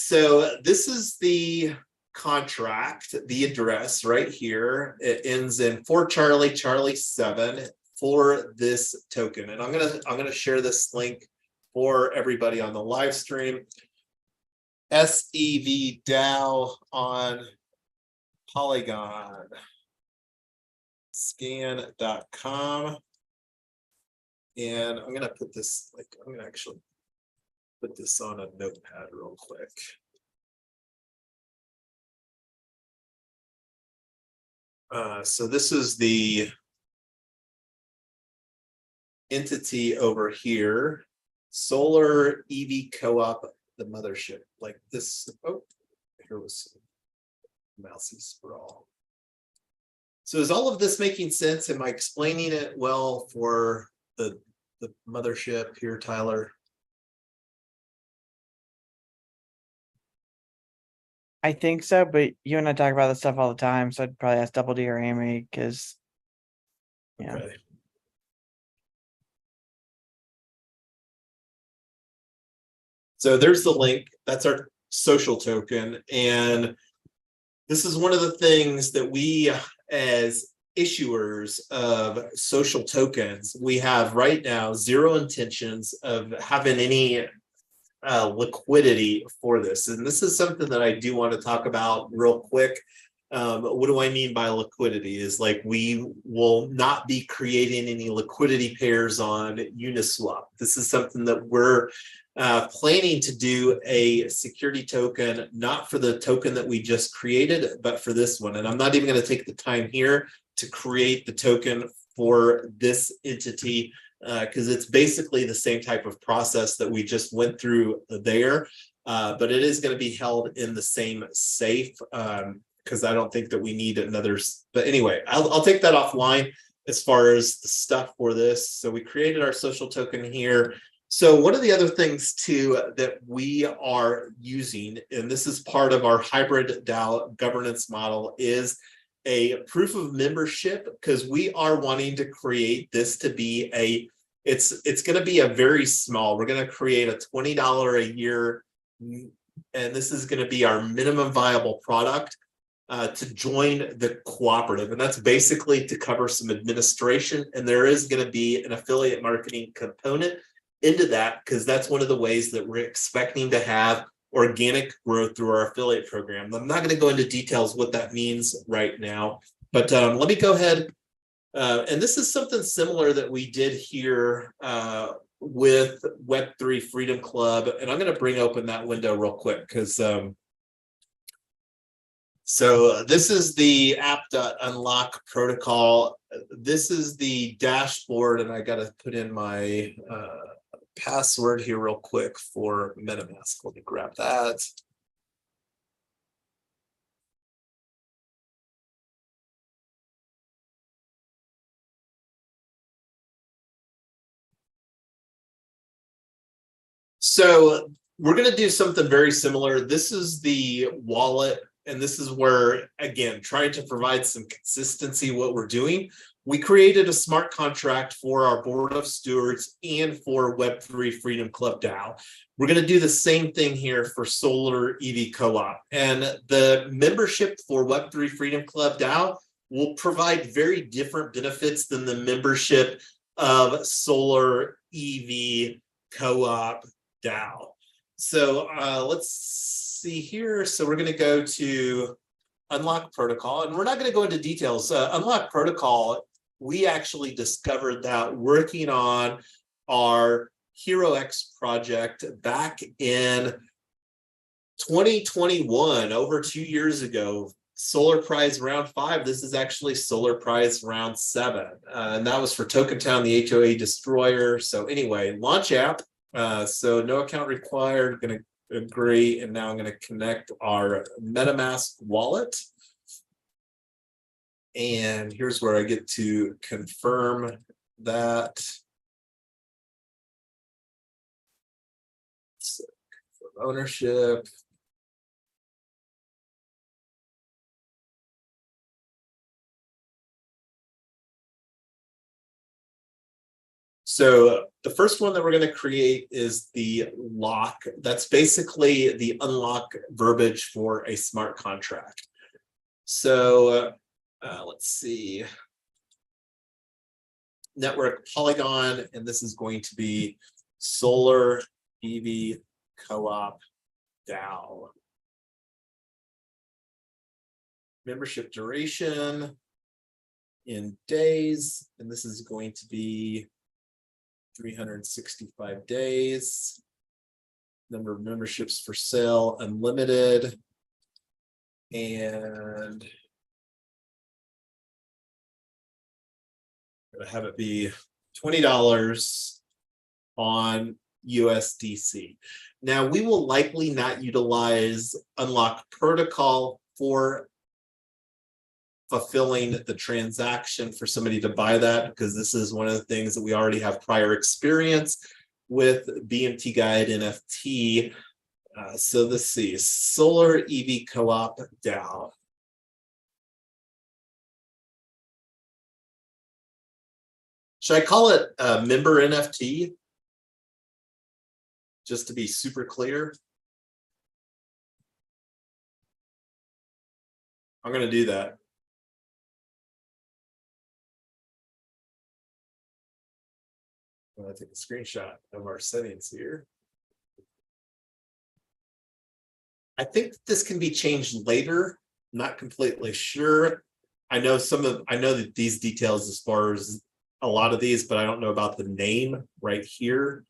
So this is the contract, the address right here. It ends in 4 Charlie, Charlie 7 for this token. And I'm gonna share this link for everybody on the live stream. SEV DAO on Polygon scan.com. And I'm gonna put this, like, I'm gonna actually put this on a notepad real quick. So this is the entity over here, Solar EV Co-op, the mothership, like this. Oh, here was mousy sprawl. So is all of this making sense? Am I explaining it well for the mothership here, Tyler? I think so, but you and I talk about this stuff all the time, so I'd probably ask Double D or Amy because, yeah. Okay. So there's the link. That's our social token. And this is one of the things that we, as issuers of social tokens, we have right now zero intentions of having any liquidity for this. And this is something that I do want to talk about real quick. What do I mean by liquidity? Is like we will not be creating any liquidity pairs on Uniswap. This is something that we're planning to do a security token, not for the token that we just created, but for this one. And I'm not even going to take the time here to create the token for this entity, because it's basically the same type of process that we just went through there, but it is going to be held in the same safe, because I don't think that we need another. But anyway, I'll take that offline as far as the stuff for this. So we created our social token here. So one of the other things too that we are using, and this is part of our hybrid DAO governance model, is a proof of membership, because we are wanting to create this to be it's going to be a very small, we're going to create a $20 a year, and this is going to be our minimum viable product to join the cooperative. And that's basically to cover some administration. And there is going to be an affiliate marketing component into that, because that's one of the ways that we're expecting to have organic growth through our affiliate program. I'm not going to go into details what that means right now, but let me go ahead. And this is something similar that we did here with Web3 Freedom Club. And I'm going to bring open that window real quick, because so this is the app.unlock protocol. This is the dashboard, and I got to put in my password here real quick for MetaMask. Let me grab that. So we're going to do something very similar. This is the wallet, and this is where, again, trying to provide some consistency what we're doing. We created a smart contract for our board of stewards and for Web3 Freedom Club DAO. We're going to do the same thing here for Solar EV Co-op. And the membership for Web3 Freedom Club DAO will provide very different benefits than the membership of Solar EV Co-op DAO. So let's see here. So we're going to go to Unlock Protocol, and we're not going to go into details. Unlock Protocol, we actually discovered that working on our HeroX project back in 2021, over 2 years ago, Solar Prize round 5. This is actually Solar Prize round 7. And that was for Token Town, the HOA Destroyer. So anyway, launch app. So no account required. Going to agree. And now I'm going to connect our MetaMask wallet. And here's where I get to confirm that. So, ownership. So the first one that we're going to create is the lock. That's basically the unlock verbiage for a smart contract. So let's see. Network Polygon, and this is going to be Solar EV Co-op DAO. Membership duration in days, and this is going to be 365 days. Number of memberships for sale, unlimited. And I'm gonna have it be $20 on USDC. Now, we will likely not utilize Unlock Protocol for fulfilling the transaction for somebody to buy that, because this is one of the things that we already have prior experience with BMT Guide NFT. So let's see, Solar EV Co-op DAO. Should I call it a member NFT? Just to be super clear. I'm going to do that. I'm going to take a screenshot of our settings here. I think this can be changed later. Not completely sure. I know that these details as far as a lot of these, but I don't know about the name right here.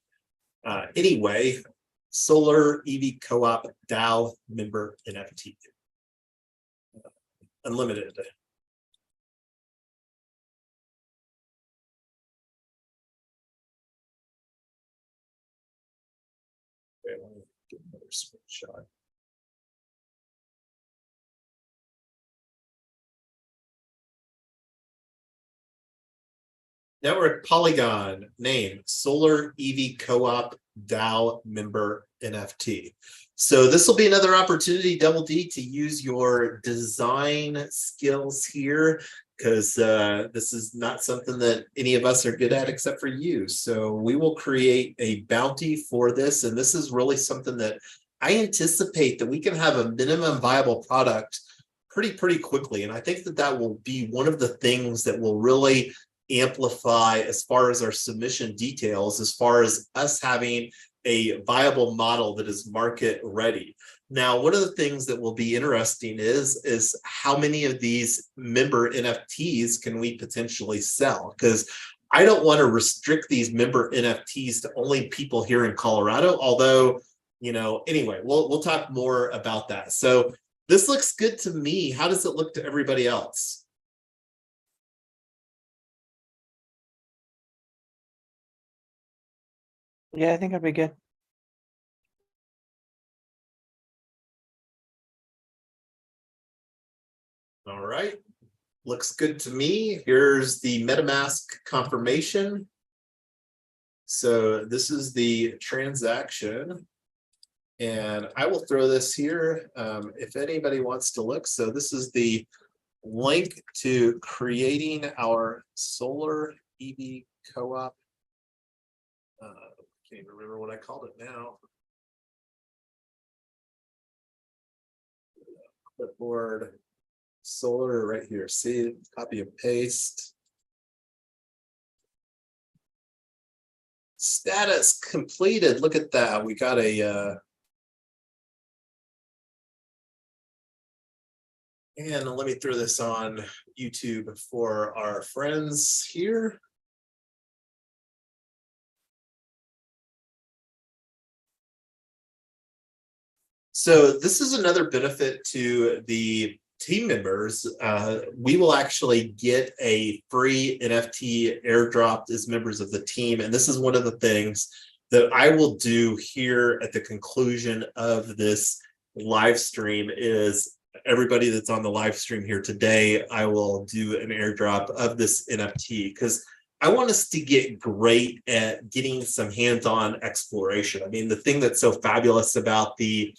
Anyway, Solar EV Co-op DAO member NFT. Unlimited. Okay, let me get another screenshot. Network Polygon, name Solar EV Co-op DAO member NFT. So this will be another opportunity, Double D, to use your design skills here, because this is not something that any of us are good at except for you. So we will create a bounty for this, and this is really something that I anticipate that we can have a minimum viable product pretty quickly. And I think that that will be one of the things that will really amplify as far as our submission details, as far as us having a viable model that is market ready. Now, one of the things that will be interesting is how many of these member NFTs can we potentially sell? Because I don't want to restrict these member NFTs to only people here in Colorado, although, you know, anyway, we'll talk more about that. So this looks good to me. How does it look to everybody else? Yeah, I think I'd be good. All right, looks good to me. Here's the MetaMask confirmation. So this is the transaction, and I will throw this here if anybody wants to look. So this is the link to creating our Solar EV Co-op. Can't even remember what I called it now. Clipboard. Solar right here. See, copy and paste. Status completed. Look at that. We got a and let me throw this on YouTube for our friends here. So this is another benefit to the team members. We will actually get a free NFT airdropped as members of the team. And this is one of the things that I will do here at the conclusion of this live stream is everybody that's on the live stream here today, I will do an airdrop of this NFT because I want us to get great at getting some hands-on exploration. I mean, the thing that's so fabulous about the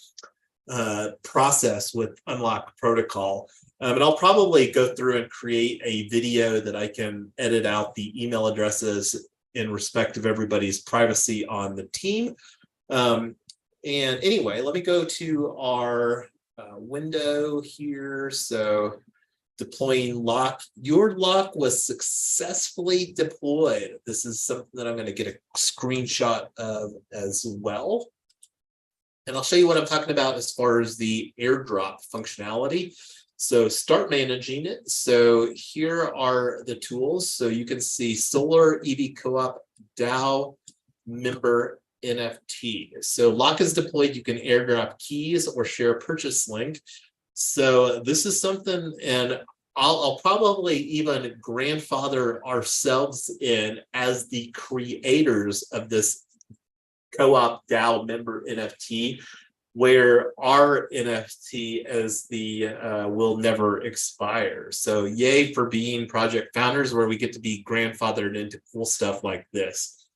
process with Unlock Protocol, and I'll probably go through and create a video that I can edit out the email addresses in respect of everybody's privacy on the team. And anyway, let me go to our window here. So deploying lock. Your lock was successfully deployed. This is something that I'm going to get a screenshot of as well. And I'll show you what I'm talking about as far as the airdrop functionality. So start managing it. So here are the tools. So you can see Solar EV Co-op DAO member NFT. So lock is deployed. You can airdrop keys or share a purchase link. So this is something, and I'll probably even grandfather ourselves in as the creators of this co-op DAO member NFT, where our NFT as the will never expire. So yay for being project founders, where we get to be grandfathered into cool stuff like this.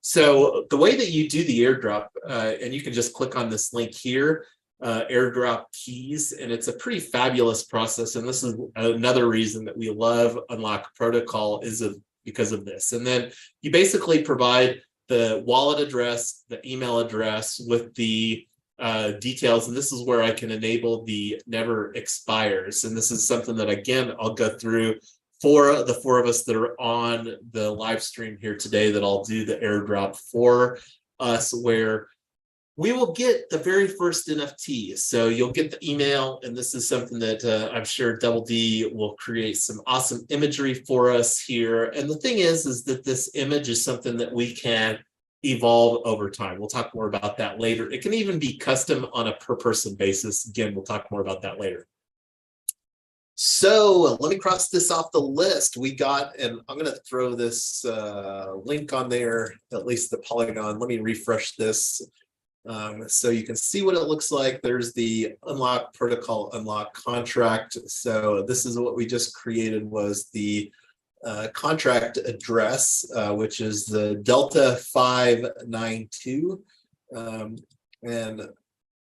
So the way that you do the airdrop, and you can just click on this link here, airdrop keys, and it's a pretty fabulous process. And this is another reason that we love Unlock Protocol is because of this. And then you basically provide the wallet address, the email address with the details, and this is where I can enable the never expires. And this is something that, again, I'll go through for the four of us that are on the live stream here today, that I'll do the airdrop for us, where we will get the very first NFT. So you'll get the email, and this is something that I'm sure Double D will create some awesome imagery for us here. And the thing is that this image is something that we can evolve over time. We'll talk more about that later. It can even be custom on a per person basis. Again, we'll talk more about that later. So let me cross this off the list. We got, and I'm going to throw this link on there, at least the Polygon. Let me refresh this. So you can see what it looks like. There's the Unlock Protocol Unlock contract. So this is what we just created, was the contract address, which is the Delta 592. And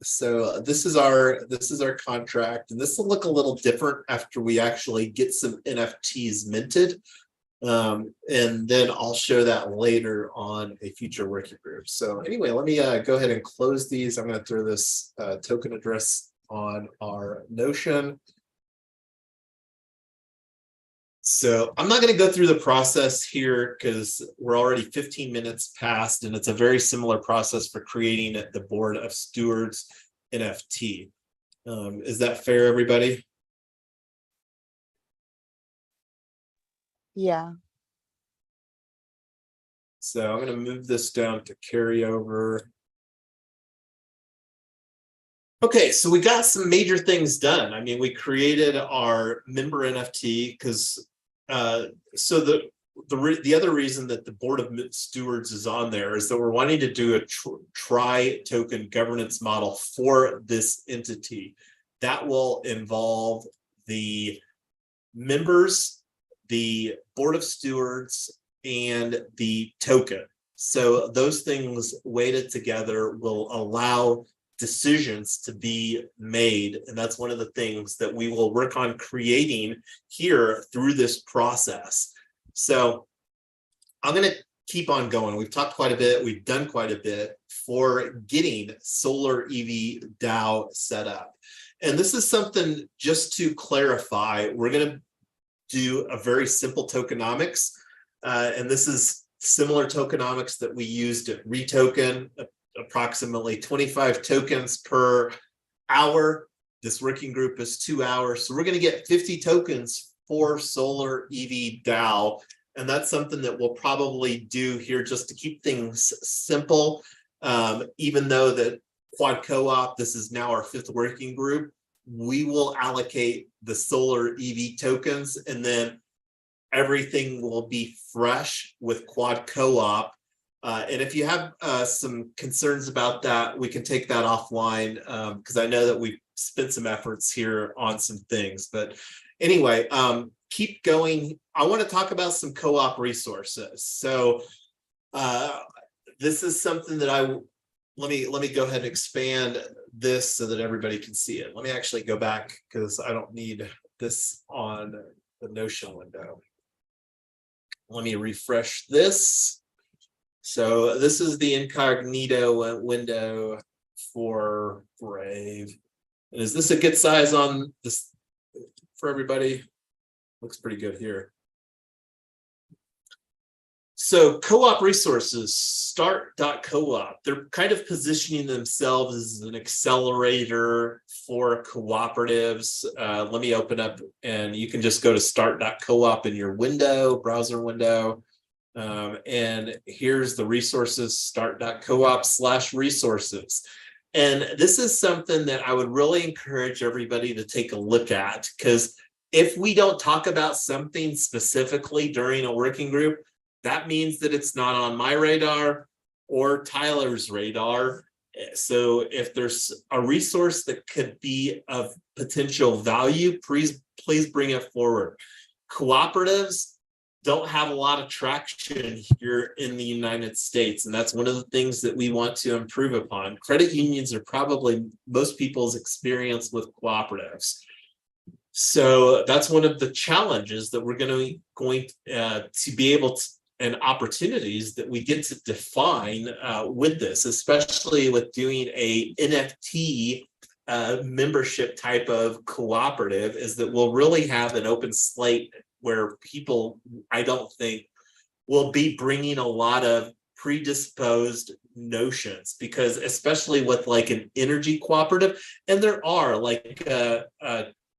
so this is our contract, and this will look a little different after we actually get some NFTs minted. And then I'll show that later on a future working group. So anyway, let me go ahead and close these. I'm going to throw this token address on our Notion. So I'm not going to go through the process here because we're already 15 minutes past, and it's a very similar process for creating the Board of Stewards NFT. Is that fair, everybody? Yeah. So I'm going to move this down to carryover. Okay, so we got some major things done. I mean, we created our member NFT because so the other reason that the Board of Stewards is on there is that we're wanting to do a tri-token governance model for this entity that will involve the members, the Board of Stewards, and the token. So those things weighted together will allow decisions to be made. And that's one of the things that we will work on creating here through this process. So I'm going to keep on going. We've talked quite a bit. We've done quite a bit for getting Solar EV DAO set up. And this is something, just to clarify, we're going to do a very simple tokenomics. And this is similar tokenomics that we used at Retoken, approximately 25 tokens per hour. This working group is 2 hours. So we're going to get 50 tokens for Solar EV DAO. And that's something that we'll probably do here just to keep things simple, even though that Quad Co-op, this is now our 5th working group. We will allocate the solar EV tokens, and then everything will be fresh with Quad Co-op. And if you have some concerns about that, we can take that offline, because I know that we've spent some efforts here on some things. But anyway, keep going. I want to talk about some co-op resources. So this is something that let me go ahead and expand this so that everybody can see it. Let me actually go back, because I don't need this on the Notion window. Let me refresh this. So this is the incognito window for Brave. And is this a good size on this for everybody? Looks pretty good here. So co-op resources, start.coop, they're kind of positioning themselves as an accelerator for cooperatives. Let me open up, and you can just go to start.coop in your window, browser window. And here's the resources, start.coop/resources. And this is something that I would really encourage everybody to take a look at, because if we don't talk about something specifically during a working group, that means that it's not on my radar or Tyler's radar. So if there's a resource that could be of potential value, please bring it forward. Cooperatives don't have a lot of traction here in the United States, and that's one of the things that we want to improve upon. Credit unions are probably most people's experience with cooperatives. So that's one of the challenges that we're going to be able to, and opportunities that we get to define with this, especially with doing a NFT membership type of cooperative, is that we'll really have an open slate where people, I don't think, will be bringing a lot of predisposed notions, because especially with like an energy cooperative, and there are like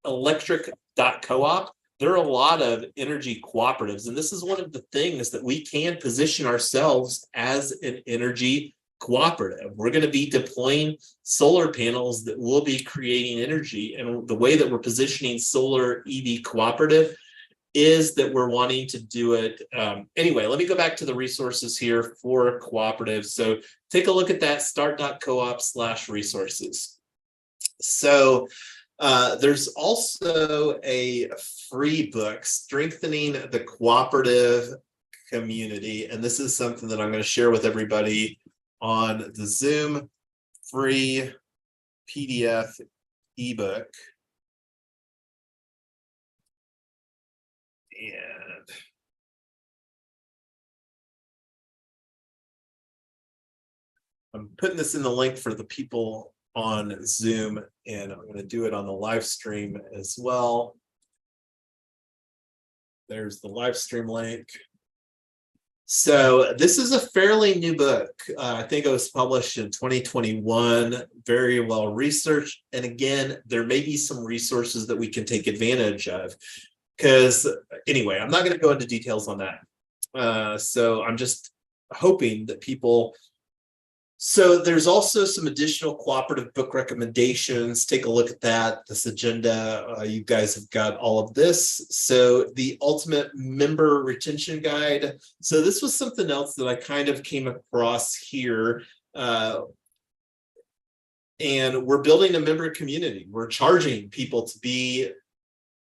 electric.coop, there are a lot of energy cooperatives, and this is one of the things that we can position ourselves as an energy cooperative. We're going to be deploying solar panels that will be creating energy, and the way that we're positioning solar EV cooperative is that we're wanting to do it. Anyway, let me go back to the resources here for cooperatives. So take a look at that, start.coop/resources. So there's also a free book, Strengthening the Cooperative Community. And this is something that I'm going to share with everybody on the Zoom, free PDF ebook. And I'm putting this in the link for the people on Zoom, and I'm going to do it on the live stream as well. There's the live stream link. So this is a fairly new book. I think it was published in 2021, very well researched. And again, there may be some resources that we can take advantage of, because anyway, I'm not going to go into details on that. So I'm just hoping that people. So there's also some additional cooperative book recommendations. Take a look at that, this agenda. You guys have got all of this. So the ultimate member retention guide. So this was something else that I kind of came across here. And we're building a member community. We're charging people to be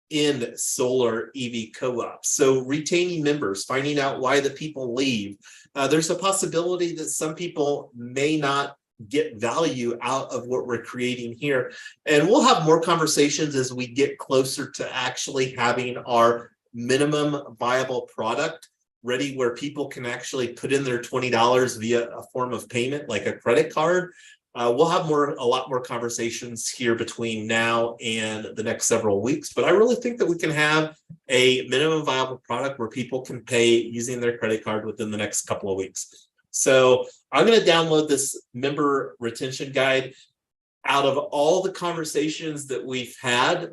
in solar EV co-ops. So retaining members, finding out why the people leave. There's a possibility that some people may not get value out of what we're creating here. And we'll have more conversations as we get closer to actually having our minimum viable product ready, where people can actually put in their $20 via a form of payment, like a credit card. We'll have a lot more conversations here between now and the next several weeks, but I really think that we can have a minimum viable product where people can pay using their credit card within the next couple of weeks. So I'm going to download this member retention guide. Out of all the conversations that we've had,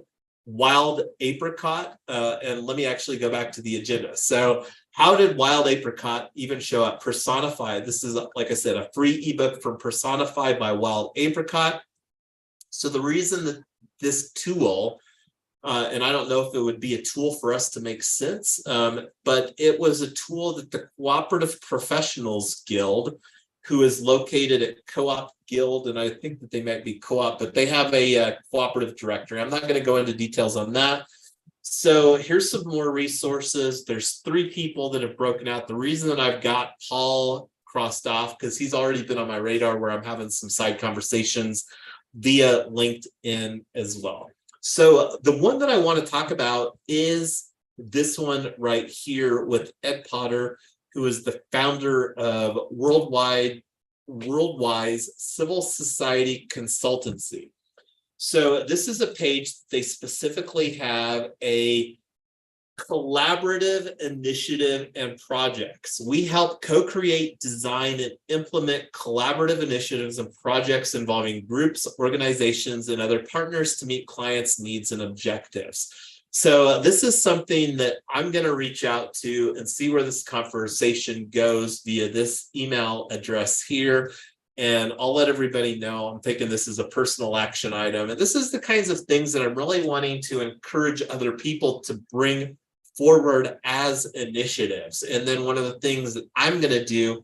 Wild Apricot, and let me actually go back to the agenda. So how did Wild Apricot even show up? Personified. This is, like I said, a free ebook from Personified by Wild Apricot. So the reason that this tool, and I don't know if it would be a tool for us to make sense, but it was a tool that the Cooperative Professionals Guild, who is located at Co-op Guild, and I think that they might be co-op, but they have a cooperative directory. I'm not going to go into details on that. So here's some more resources. There's 3 people that have broken out. The reason that I've got Paul crossed off, because he's already been on my radar where I'm having some side conversations via LinkedIn as well. So the one that I want to talk about is this one right here with Ed Potter, who is the founder of Worldwise Civil Society Consultancy. So this is a page that they specifically have a collaborative initiative and projects. We help co-create, design, and implement collaborative initiatives and projects involving groups, organizations, and other partners to meet clients' needs and objectives. So this is something that I'm going to reach out to and see where this conversation goes via this email address here. And I'll let everybody know. I'm thinking this is a personal action item. And this is the kinds of things that I'm really wanting to encourage other people to bring forward as initiatives. And then one of the things that I'm going to do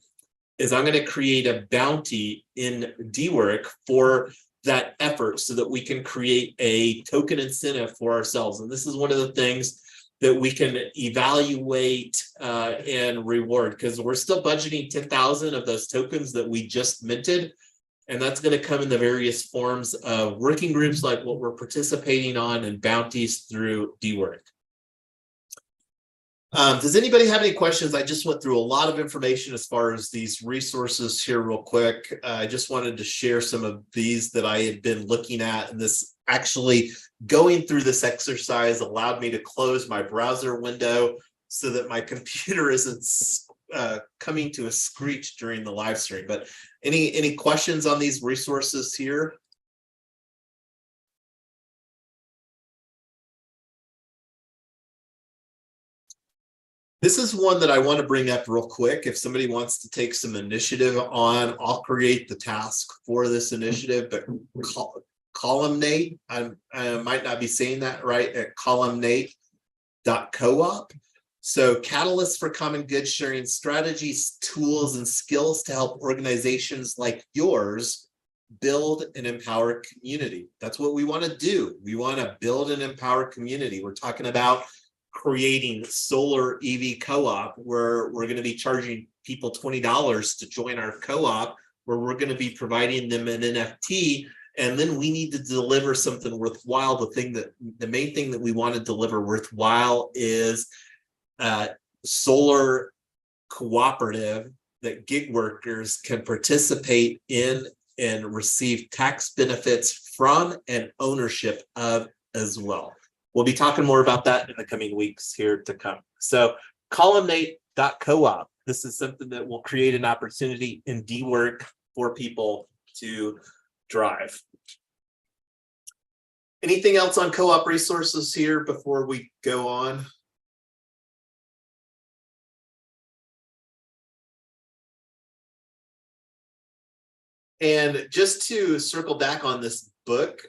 is I'm going to create a bounty in DWork for that effort so that we can create a token incentive for ourselves. And this is one of the things that we can evaluate and reward, because we're still budgeting 10,000 of those tokens that we just minted. And that's going to come in the various forms of working groups like what we're participating on and bounties through DWork. Does anybody have any questions? I just went through a lot of information as far as these resources here real quick. I just wanted to share some of these that I had been looking at, and this actually going through this exercise allowed me to close my browser window so that my computer isn't coming to a screech during the live stream. But any questions on these resources here? This is one that I want to bring up real quick. If somebody wants to take some initiative on, I'll create the task for this initiative, but columnate, I might not be saying that right, at columnate.coop. So catalysts for common good, sharing strategies, tools, and skills to help organizations like yours build and empower community. That's what we want to do. We want to build and empower community. We're talking about creating solar EV co-op, where we're going to be charging people $20 to join our co-op, where we're going to be providing them an NFT, and then we need to deliver something worthwhile. The main thing that we want to deliver worthwhile is solar cooperative that gig workers can participate in and receive tax benefits from and ownership of as well. We'll be talking more about that in the coming weeks here to come. So columnate.coop. This is something that will create an opportunity in DWork for people to drive. Anything else on co-op resources here before we go on? And just to circle back on this book,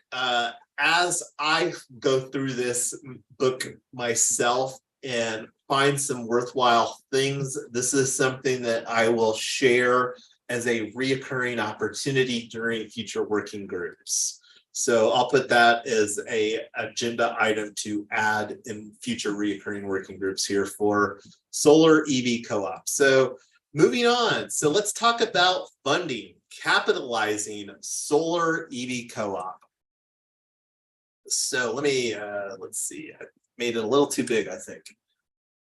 as I go through this book myself and find some worthwhile things, this is something that I will share as a reoccurring opportunity during future working groups. So I'll put that as an agenda item to add in future reoccurring working groups here for solar EV co-op. So moving on. So let's talk about funding, capitalizing solar EV co-op. So let's see, I made it a little too big, I think.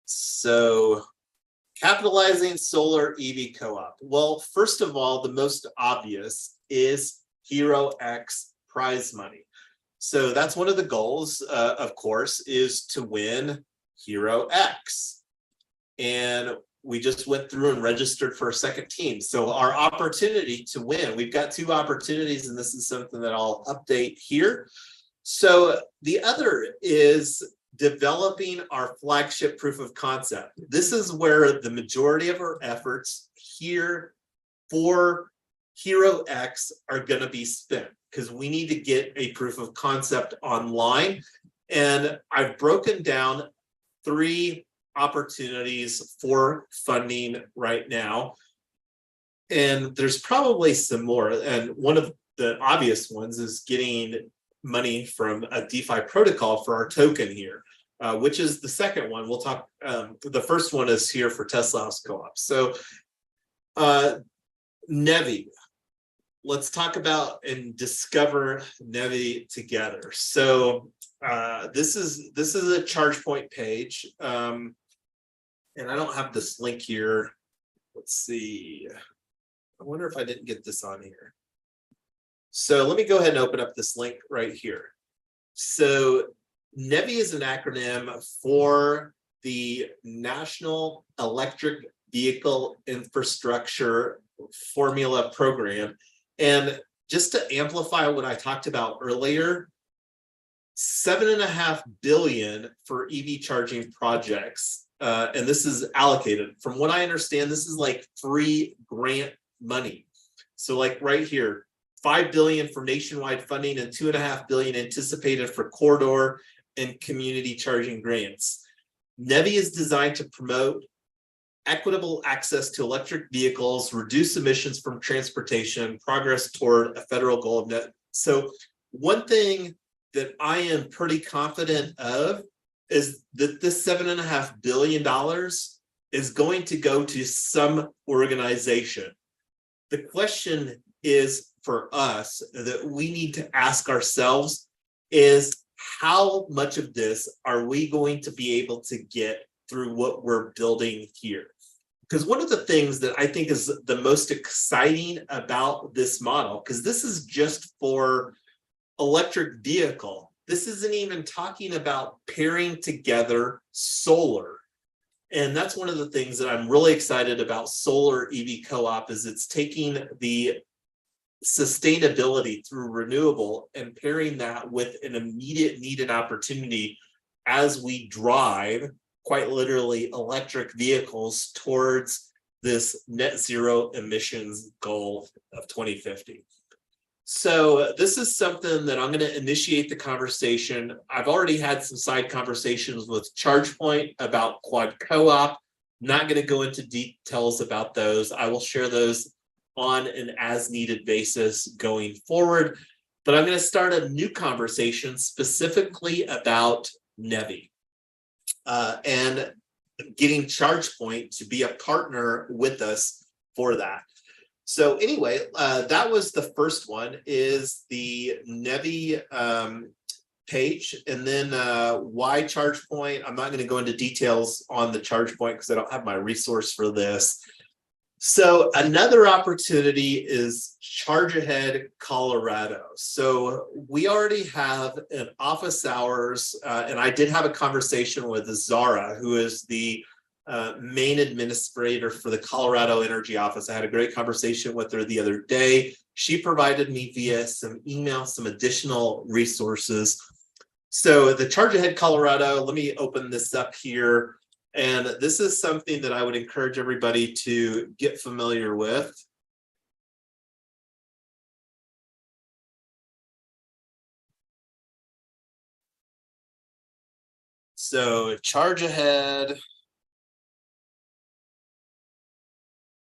So capitalizing solar EV co-op. Well, first of all, the most obvious is Hero X prize money. So that's one of the goals, of course, is to win Hero X. And we just went through and registered for a second team. So our opportunity to win, we've got 2 opportunities, and this is something that I'll update here. So the other is developing our flagship proof of concept. This is where the majority of our efforts here for Hero X are going to be spent, because we need to get a proof of concept online. And I've broken down 3 opportunities for funding right now. And there's probably some more. And one of the obvious ones is getting money from a DeFi protocol for our token here, which is the second one. We'll talk, the first one is here for Tesla House Co-op. So Nevi, let's talk about and discover Nevi together. So this is a charge point page. And I don't have this link here. Let's see. I wonder if I didn't get this on here. So let me go ahead and open up this link right here. So Nevi is an acronym for the National Electric Vehicle Infrastructure Formula Program. And just to amplify what I talked about earlier, $7.5 billion for EV charging projects. And this is allocated. From what I understand, this is like free grant money. So like right here, $5 billion for nationwide funding and $2.5 billion anticipated for corridor and community charging grants. Nevi is designed to promote equitable access to electric vehicles, reduce emissions from transportation, progress toward a federal goal of net. So one thing that I am pretty confident of is that this $7.5 billion is going to go to some organization. The question is for us that we need to ask ourselves is, how much of this are we going to be able to get through what we're building here? Because one of the things that I think is the most exciting about this model, because this is just for electric vehicle, this isn't even talking about pairing together solar. And that's one of the things that I'm really excited about solar EV co-op, is it's taking the sustainability through renewable and pairing that with an immediate need and opportunity as we drive, quite literally, electric vehicles towards this net zero emissions goal of 2050. So this is something that I'm going to initiate the conversation. I've already had some side conversations with ChargePoint about Quad Co-op. Not going to go into details about those. I will share those on an as needed basis going forward. But I'm going to start a new conversation specifically about Nevi and getting ChargePoint to be a partner with us for that. So anyway, that was the first one, is the Nevi page. And then why ChargePoint? I'm not going to go into details on the ChargePoint because I don't have my resource for this. So another opportunity is Charge Ahead Colorado. So we already have an office hours, and I did have a conversation with Zara, who is the main administrator for the Colorado Energy Office. I had a great conversation with her the other day. She provided me via some email some additional resources. So the Charge Ahead Colorado, let me open this up here. And this is something that I would encourage everybody to get familiar with. So Charge Ahead.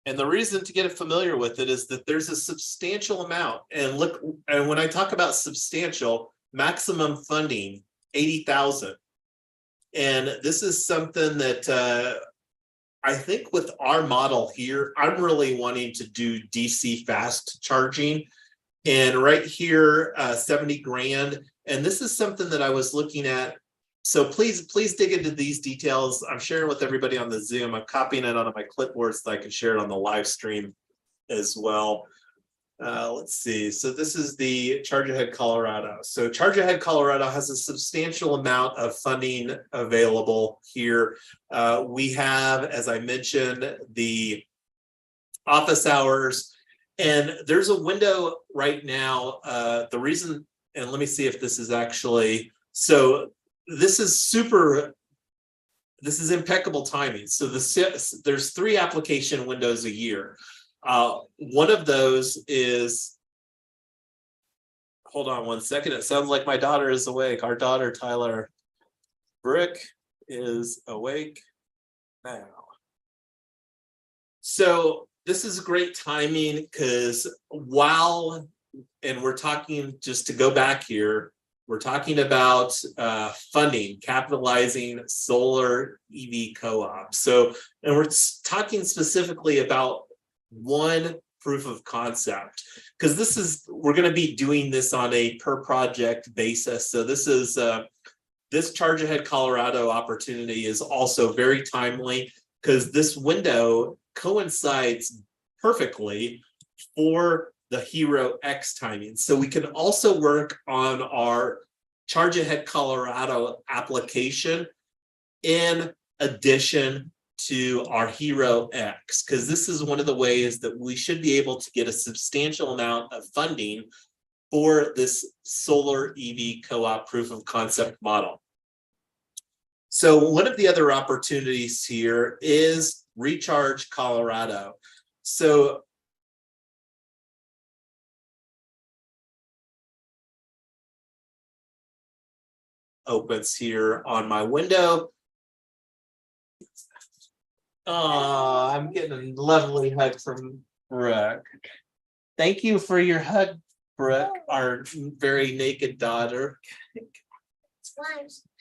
And the reason to get familiar with it is that there's a substantial amount. And look, and when I talk about substantial, maximum funding, 80,000. And this is something that I think with our model here, I'm really wanting to do DC fast charging. And right here, 70 grand. And this is something that I was looking at. So please dig into these details. I'm sharing with everybody on the Zoom. I'm copying it onto my clipboard so I can share it on the live stream as well. Let's see. So this is the Charge Ahead Colorado. So Charge Ahead Colorado has a substantial amount of funding available here. We have, as I mentioned, the office hours, and there's a window right now. The reason and let me see if this is actually, so this is impeccable timing. So there's 3 application windows a year. One of those is, hold on one second. It sounds like my daughter is awake. Our daughter, Tyler Brick, is awake now. So this is great timing because and we're talking, just to go back here, we're talking about funding, capitalizing solar EV co-op. So, and we're talking specifically about one proof of concept, because we're going to be doing this on a per project basis. So this is, this Charge Ahead Colorado opportunity is also very timely because this window coincides perfectly for the Hero X timing. So we can also work on our Charge Ahead Colorado application in addition to our Hero X, because this is one of the ways that we should be able to get a substantial amount of funding for this solar EV co-op proof of concept model. So one of the other opportunities here is Recharge Colorado. So opens here on my window. Oh, I'm getting a lovely hug from Brooke. Thank you for your hug, Brooke, our very naked daughter.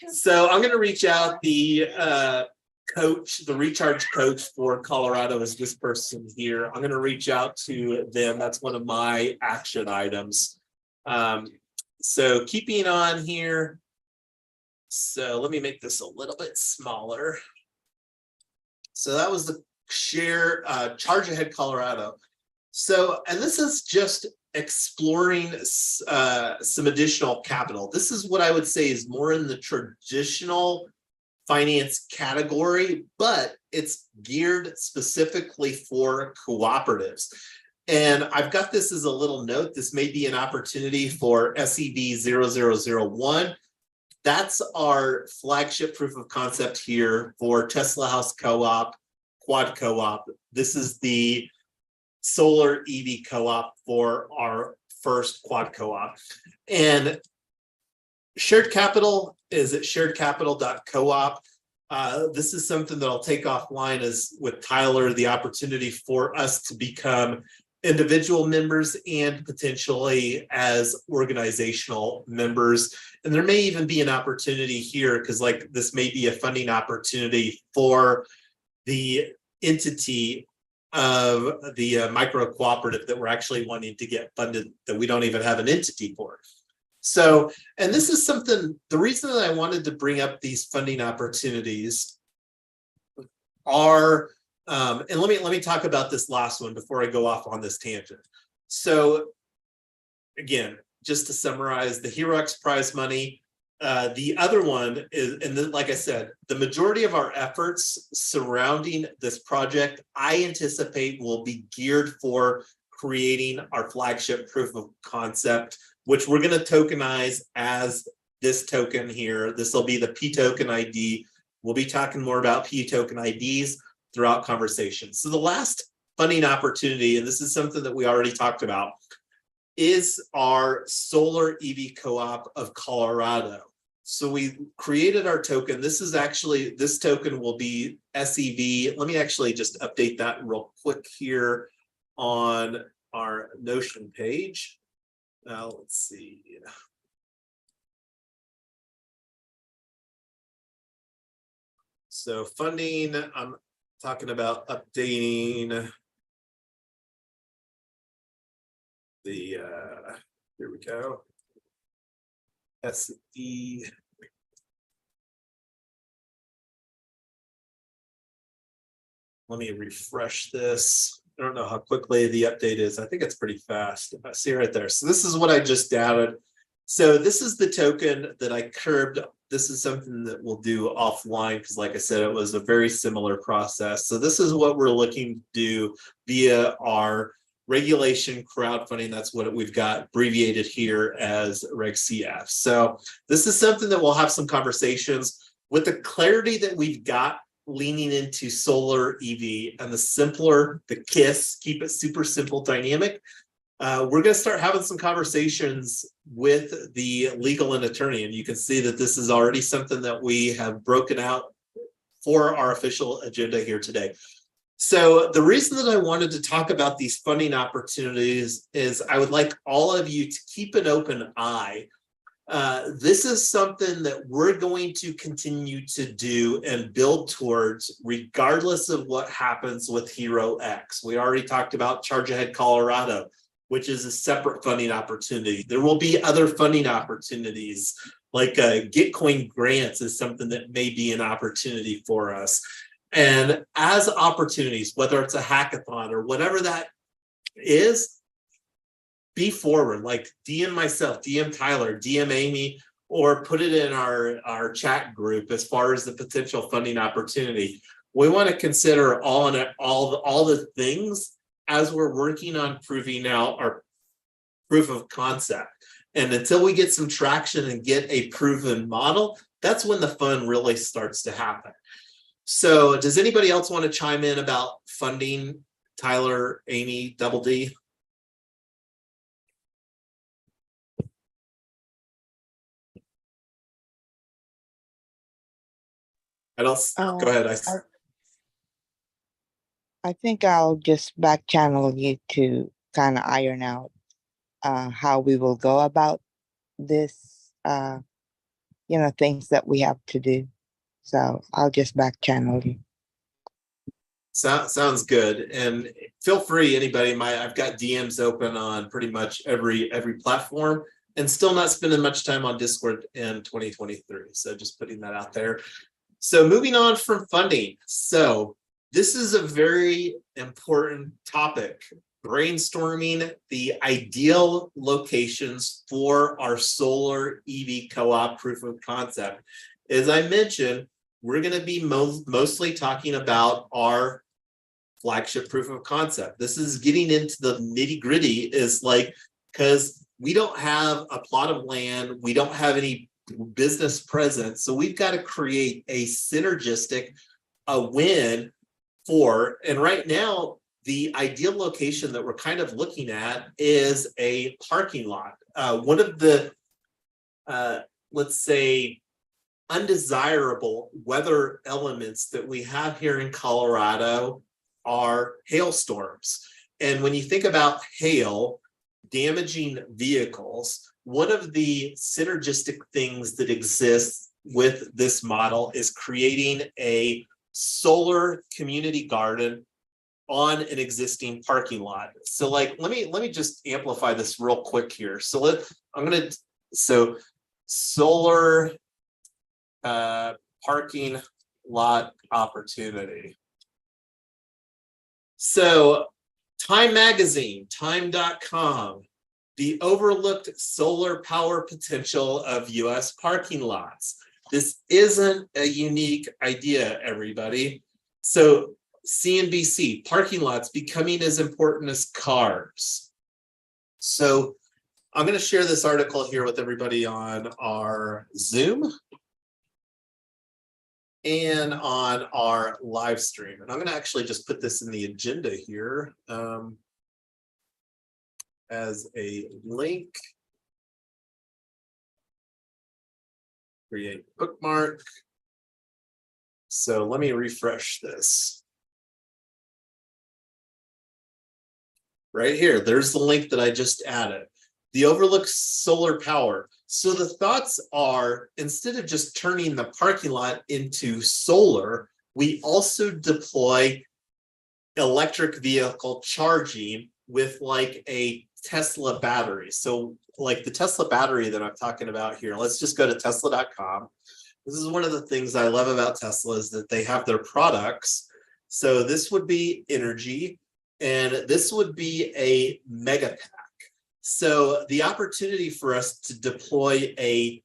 So I'm going to reach out. The coach, the recharge coach for Colorado is this person here. I'm going to reach out to them. That's one of my action items. So keeping on here. So let me make this a little bit smaller. So that was the Charge Ahead Colorado. So, and this is just exploring some additional capital. This is what I would say is more in the traditional finance category, but it's geared specifically for cooperatives. And I've got this as a little note. This may be an opportunity for SEB 0001. That's our flagship proof of concept here for Tesla House Co-op, Quad Co-op. This is the solar EV co-op for our first quad co-op. And shared capital is at sharedcapital.coop. This is something that I'll take offline, is with Tyler, the opportunity for us to become individual members and potentially as organizational members. And there may even be an opportunity here, because like this may be a funding opportunity for the entity of the micro cooperative that we're actually wanting to get funded, that we don't even have an entity for. So, and this is something, the reason that I wanted to bring up these funding opportunities are, and let me talk about this last one before I go off on this tangent. So again, just to summarize, the Hero X prize money, the other one is, and then, like I said, the majority of our efforts surrounding this project, I anticipate will be geared for creating our flagship proof of concept, which we're going to tokenize as this token here. This will be the P token ID. We'll be talking more about P token IDs throughout conversation. So the last funding opportunity, and this is something that we already talked about, is our solar EV co-op of Colorado. So we created our token. This is actually, this token will be SEV. Let me actually just update that real quick here on our Notion page. Now let's see. So funding, I'm talking about updating the, here we go. SE. Let me refresh this. I don't know how quickly the update is. I think it's pretty fast. I see right there. So this is what I just added. So this is the token that I curbed. This is something that we'll do offline because, like I said, it was a very similar process. So this is what we're looking to do via our regulation crowdfunding. That's what we've got abbreviated here as Reg CF. So this is something that we'll have some conversations with the clarity that we've got leaning into solar EV and the simpler, the KISS, keep it super simple, dynamic. We're going to start having some conversations with the legal and attorney, and you can see that this is already something that we have broken out for our official agenda here today. So the reason that I wanted to talk about these funding opportunities is I would like all of you to keep an open eye. This is something that we're going to continue to do and build towards regardless of what happens with Hero X. We already talked about Charge Ahead Colorado, which is a separate funding opportunity. There will be other funding opportunities, like Gitcoin grants is something that may be an opportunity for us. And as opportunities, whether it's a hackathon or whatever that is, be forward, like DM myself, DM Tyler, DM Amy, or put it in our chat group as far as the potential funding opportunity. We want to consider all the things as we're working on proving out our proof of concept. And until we get some traction and get a proven model, that's when the fun really starts to happen. So does anybody else want to chime in about funding? Tyler, Amy, Double D? Go ahead. I think I'll just back channel you to kind of iron out how we will go about this, things that we have to do. So I'll just back channel you. Sounds good. And feel free, anybody, I've got DMs open on pretty much every platform, and still not spending much time on Discord in 2023. So just putting that out there. So moving on from funding. So this is a very important topic, brainstorming the ideal locations for our solar EV co-op proof of concept. As I mentioned, we're going to be mostly talking about our flagship proof of concept. This is getting into the nitty gritty, is like, because we don't have a plot of land, we don't have any business presence, so we've got to create a synergistic win for, and right now, the ideal location that we're kind of looking at is a parking lot. One of the, let's say, undesirable weather elements that we have here in Colorado are hailstorms. And when you think about hail damaging vehicles, one of the synergistic things that exists with this model is creating a solar community garden on an existing parking lot. So like, let me just amplify this real quick here. So solar parking lot opportunity. So Time Magazine, time.com, the overlooked solar power potential of US parking lots. This isn't a unique idea, everybody. So CNBC, parking lots becoming as important as cars. So I'm going to share this article here with everybody on our Zoom and on our live stream. And I'm going to actually just put this in the agenda here as a link. Create bookmark. So let me refresh this. Right here, there's the link that I just added. The overlooked solar power. So the thoughts are, instead of just turning the parking lot into solar, we also deploy electric vehicle charging with like a Tesla battery. So like the Tesla battery that I'm talking about here, let's just go to tesla.com. This is one of the things I love about Tesla, is that they have their products. So this would be energy, and this would be a mega pack. So the opportunity for us to deploy a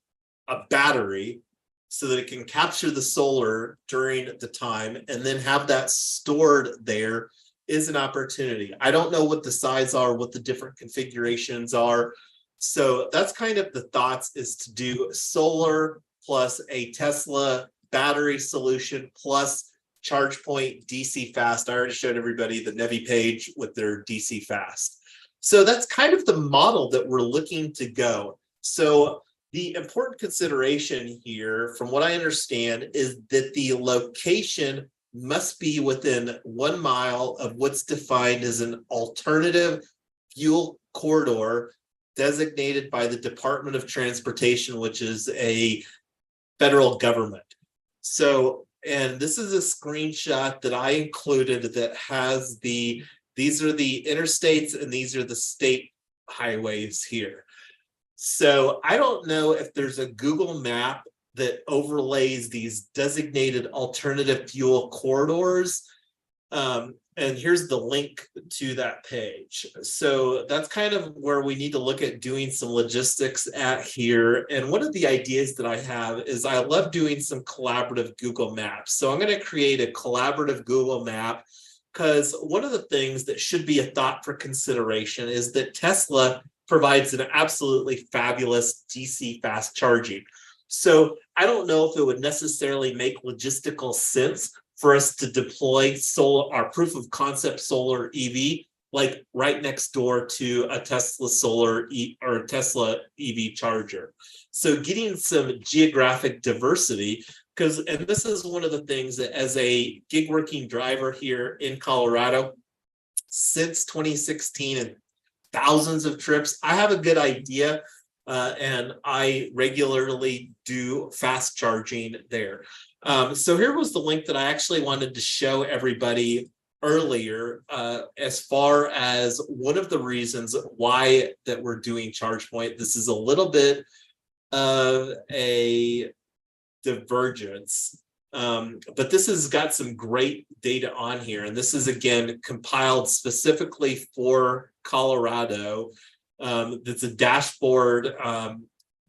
battery so that it can capture the solar during the time and then have that stored there is an opportunity. I don't know what the size are, what the different configurations are. So that's kind of the thoughts, is to do solar plus a Tesla battery solution plus ChargePoint DC fast. I already showed everybody the Nevi page with their DC fast. So that's kind of the model that we're looking to go. So the important consideration here, from what I understand, is that the location must be within 1 mile of what's defined as an alternative fuel corridor designated by the Department of Transportation, which is a federal government. So, and this is a screenshot that I included that has these are the interstates and these are the state highways here. So I don't know if there's a Google map that overlays these designated alternative fuel corridors. And here's the link to that page. So that's kind of where we need to look at doing some logistics at here. And one of the ideas that I have is I love doing some collaborative Google Maps. So I'm going to create a collaborative Google map, because one of the things that should be a thought for consideration is that Tesla provides an absolutely fabulous DC fast charging. So I don't know if it would necessarily make logistical sense for us to deploy solar, our proof of concept solar EV, like right next door to a Tesla solar or Tesla EV charger. So getting some geographic diversity, because, and this is one of the things that as a gig working driver here in Colorado, since 2016 and thousands of trips, I have a good idea. And I regularly do fast charging there. So here was the link that I actually wanted to show everybody earlier, as far as one of the reasons why that we're doing ChargePoint. This is a little bit of a divergence, but this has got some great data on here. And this is, again, compiled specifically for Colorado. That's a dashboard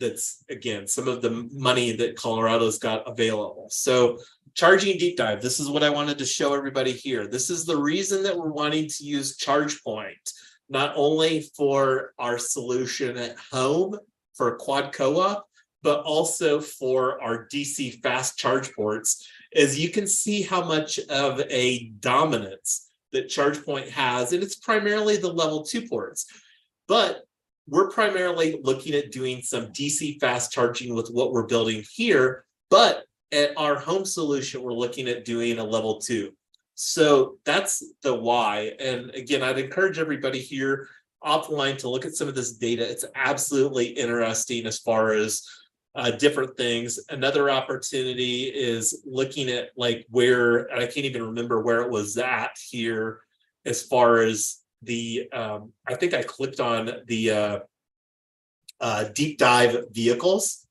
that's, again, some of the money that Colorado's got available. So charging deep dive, this is what I wanted to show everybody here. This is the reason that we're wanting to use ChargePoint, not only for our solution at home for quad co-op, but also for our DC fast charge ports. As you can see how much of a dominance that ChargePoint has, and it's primarily the level 2 ports. But we're primarily looking at doing some DC fast charging with what we're building here, but at our home solution, we're looking at doing a level 2. So that's the why. And again, I'd encourage everybody here offline to look at some of this data. It's absolutely interesting as far as different things. Another opportunity is looking at like where, I can't even remember where it was at here, as far as the, I think I clicked on the deep dive vehicles,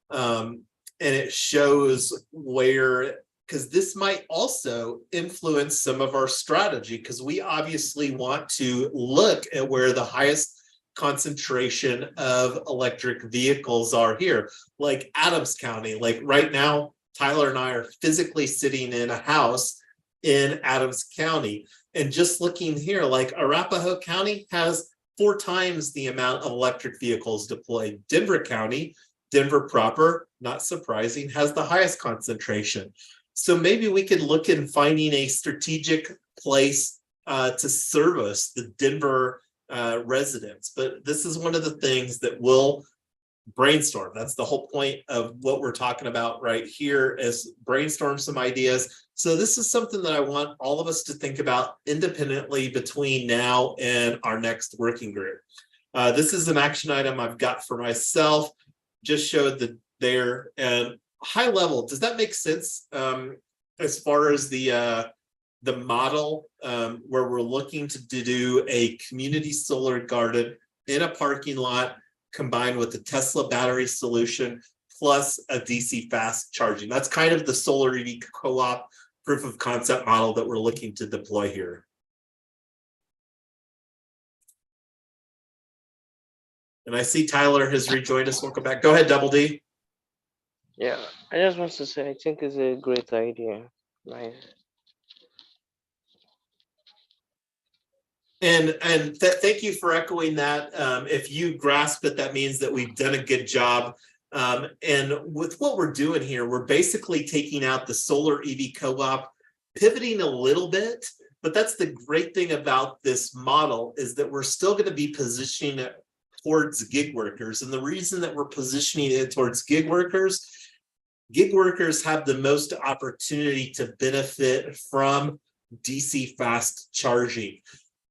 and it shows where, because this might also influence some of our strategy, because we obviously want to look at where the highest concentration of electric vehicles are here, like Adams County. Like right now, Tyler and I are physically sitting in a house in Adams County. And just looking here, like Arapahoe County has 4 times the amount of electric vehicles deployed. Denver County, Denver proper, not surprising, has the highest concentration. So maybe we could look in finding a strategic place to service the Denver residents. But this is one of the things that we'll brainstorm. That's the whole point of what we're talking about right here, is brainstorm some ideas. So this is something that I want all of us to think about independently between now and our next working group. This is an action item I've got for myself, just showed there, and high level, does that make sense as far as the model where we're looking to do a community solar garden in a parking lot combined with the Tesla battery solution plus a DC fast charging? That's kind of the solar EV co-op proof of concept model that we're looking to deploy here. And I see Tyler has rejoined us. Welcome back. Go ahead, Double D. Yeah, I just want to say I think it's a great idea. Right. Thank you for echoing that. If you grasp it, that means that we've done a good job. And with what we're doing here, we're basically taking out the solar EV co-op, pivoting a little bit. But that's the great thing about this model, is that we're still going to be positioning it towards gig workers. And the reason that we're positioning it towards gig workers have the most opportunity to benefit from DC fast charging.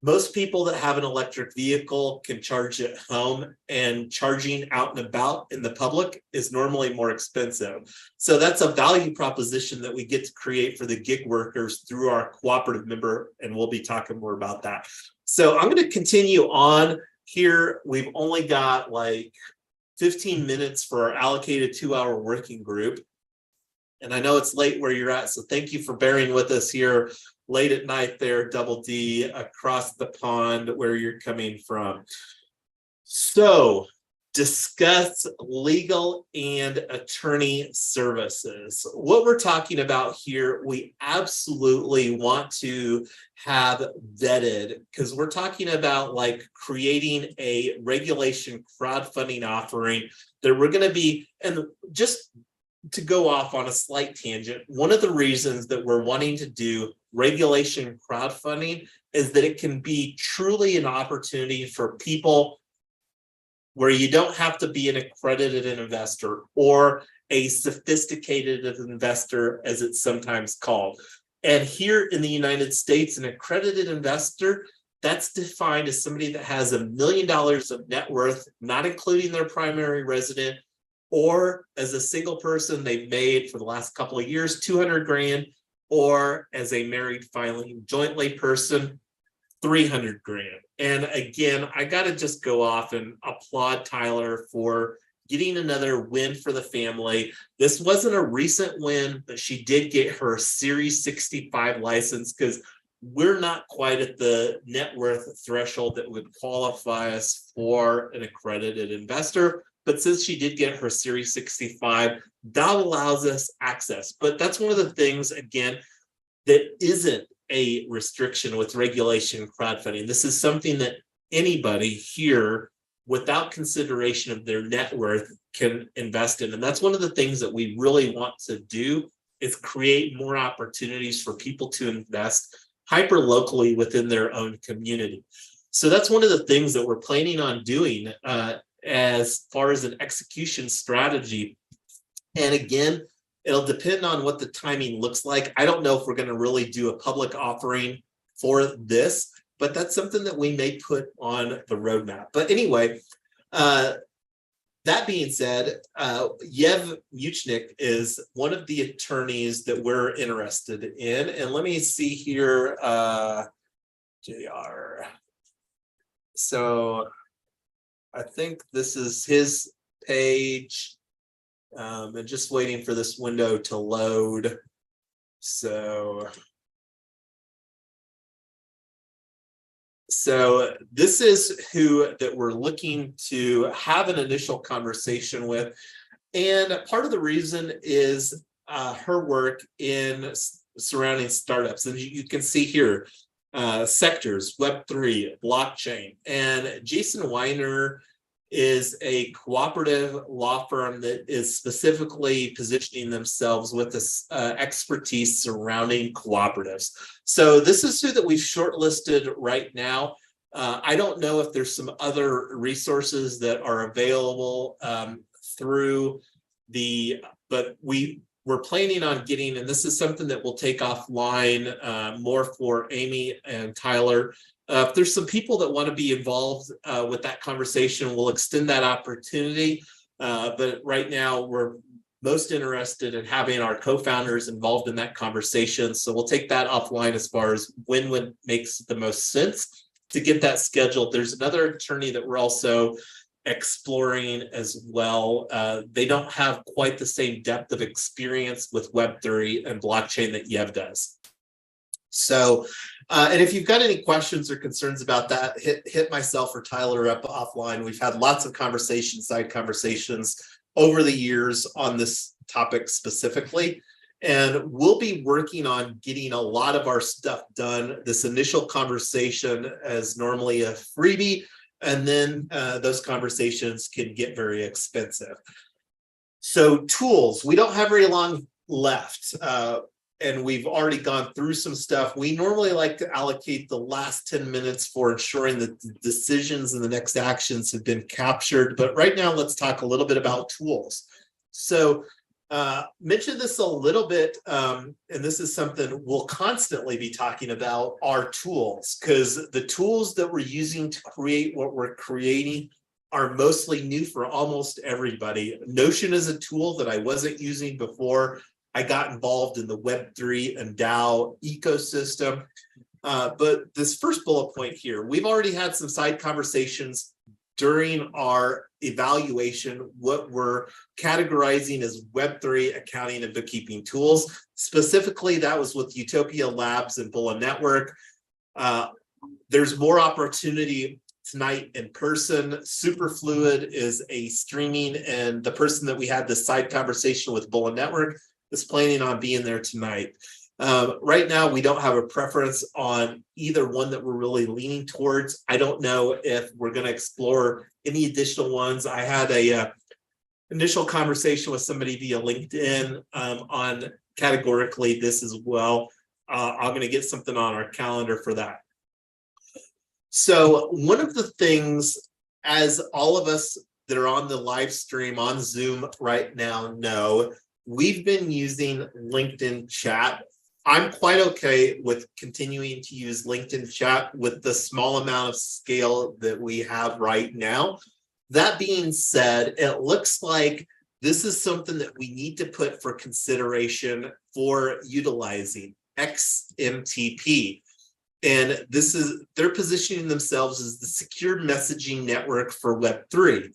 Most people that have an electric vehicle can charge at home, and charging out and about in the public is normally more expensive. So that's a value proposition that we get to create for the gig workers through our cooperative member, and we'll be talking more about that. So I'm going to continue on here. We've only got like 15 minutes for our allocated 2-hour working group. And I know it's late where you're at, so thank you for bearing with us here late at night there, Double D, across the pond where you're coming from. So, discuss legal and attorney services. What we're talking about here, we absolutely want to have vetted, because we're talking about like creating a regulation crowdfunding offering that we're going to be, and just to go off on a slight tangent, one of the reasons that we're wanting to do regulation crowdfunding is that it can be truly an opportunity for people where you don't have to be an accredited investor or a sophisticated investor, as it's sometimes called. And here in the United States, an accredited investor, that's defined as somebody that has $1 million of net worth, not including their primary resident, or as a single person they've made for the last couple of years 200 grand, or as a married filing jointly person 300 grand. And again, I got to just go off and applaud Tyler for getting another win for the family. This wasn't a recent win, but she did get her Series 65 license, because we're not quite at the net worth threshold that would qualify us for an accredited investor. But since she did get her Series 65, that allows us access. But that's one of the things, again, that isn't a restriction with regulation crowdfunding. This is something that anybody here, without consideration of their net worth, can invest in. And that's one of the things that we really want to do, is create more opportunities for people to invest hyper locally within their own community. So that's one of the things that we're planning on doing as far as an execution strategy. And again, it'll depend on what the timing looks like. I don't know if we're going to really do a public offering for this, but that's something that we may put on the roadmap. But anyway, that being said, Yev Muchnik is one of the attorneys that we're interested in. And let me see here, JR. So I think this is his page. And just waiting for this window to load. So this is who that we're looking to have an initial conversation with. And part of the reason is her work in surrounding startups. And you can see here, sectors, Web3, blockchain. And Jason Weiner is a cooperative law firm that is specifically positioning themselves with this expertise surrounding cooperatives. So this is who that we've shortlisted right now. I don't know if there's some other resources that are available through the, but we're planning on getting, and this is something that we'll take offline more for Amy and Tyler. If there's some people that want to be involved with that conversation, we'll extend that opportunity. But right now, we're most interested in having our co-founders involved in that conversation. So we'll take that offline as far as when makes the most sense to get that scheduled. There's another attorney that we're also exploring as well. They don't have quite the same depth of experience with Web3 and blockchain that Yev does. So, and if you've got any questions or concerns about that, hit myself or Tyler up offline. We've had lots of conversations, side conversations over the years on this topic specifically. And we'll be working on getting a lot of our stuff done. This initial conversation is normally a freebie, and then those conversations can get very expensive. So tools, we don't have very long left, and we've already gone through some stuff. We normally like to allocate the last 10 minutes for ensuring that the decisions and the next actions have been captured. But right now, let's talk a little bit about tools. So mentioned this a little bit, and this is something we'll constantly be talking about, are tools, because the tools that we're using to create what we're creating are mostly new for almost everybody. Notion is a tool that I wasn't using before I got involved in the Web3 and DAO ecosystem. But this first bullet point here, we've already had some side conversations during our evaluation, what we're categorizing as Web3 accounting and bookkeeping tools. Specifically, that was with Utopia Labs and Bullet Network. There's more opportunity tonight in person. Superfluid is a streaming, and the person that we had this side conversation with, Bullet Network, is planning on being there tonight. Right now, we don't have a preference on either one that we're really leaning towards. I don't know if we're going to explore any additional ones. I had a initial conversation with somebody via LinkedIn on categorically this as well. I'm going to get something on our calendar for that. So one of the things, as all of us that are on the live stream on Zoom right now know, we've been using LinkedIn chat. I'm quite okay with continuing to use LinkedIn chat with the small amount of scale that we have right now. That being said, it looks like this is something that we need to put for consideration for utilizing XMTP. And this is, they're positioning themselves as the secure messaging network for Web3.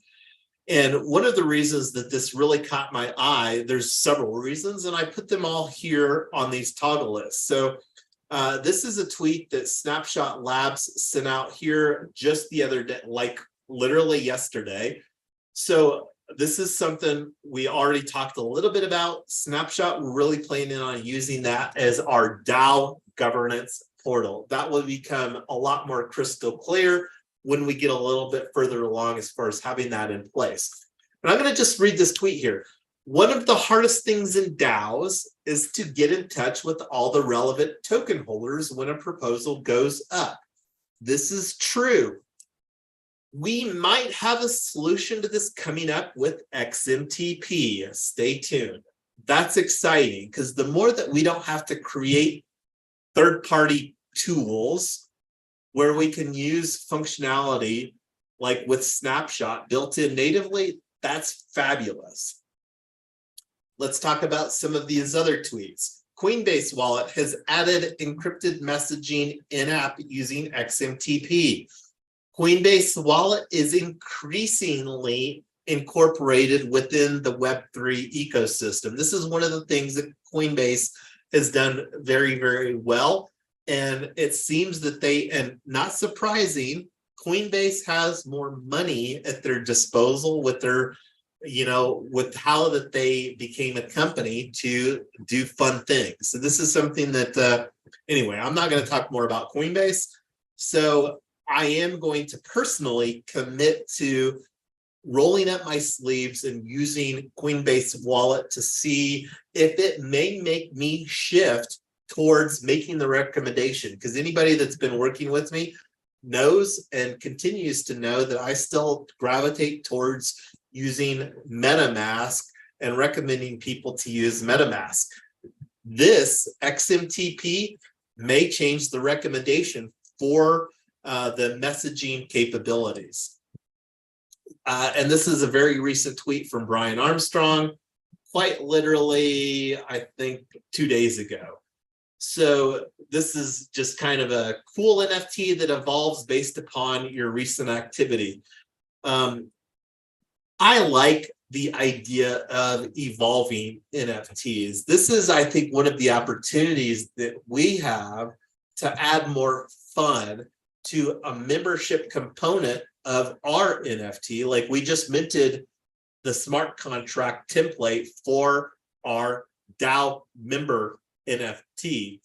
And one of the reasons that this really caught my eye, there's several reasons, and I put them all here on these toggle lists. So this is a tweet that Snapshot Labs sent out here just the other day, like literally yesterday. So this is something we already talked a little bit about. Snapshot, we're really planning on using that as our DAO governance portal. That will become a lot more crystal clear when we get a little bit further along as far as having that in place. And I'm going to just read this tweet here. One of the hardest things in DAOs is to get in touch with all the relevant token holders when a proposal goes up. This is true. We might have a solution to this coming up with XMTP. Stay tuned. That's exciting, because the more that we don't have to create third-party tools where we can use functionality like with Snapshot built in natively, that's fabulous. Let's talk about some of these other tweets. Coinbase Wallet has added encrypted messaging in-app using XMTP. Coinbase Wallet is increasingly incorporated within the Web3 ecosystem. This is one of the things that Coinbase has done very, very well. And it seems that they, and not surprising, Coinbase has more money at their disposal with their, you know, with how that they became a company to do fun things. So this is something that, anyway, I'm not going to talk more about Coinbase. So I am going to personally commit to rolling up my sleeves and using Coinbase Wallet to see if it may make me shift towards making the recommendation, because anybody that's been working with me knows and continues to know that I still gravitate towards using MetaMask and recommending people to use MetaMask. This XMTP may change the recommendation for the messaging capabilities. And this is a very recent tweet from Brian Armstrong, quite literally, I think 2 days ago. So this is just kind of a cool NFT that evolves based upon your recent activity. I like the idea of evolving NFTs. This is, I think, one of the opportunities that we have to add more fun to a membership component of our NFT. Like we just minted the smart contract template for our DAO member NFT.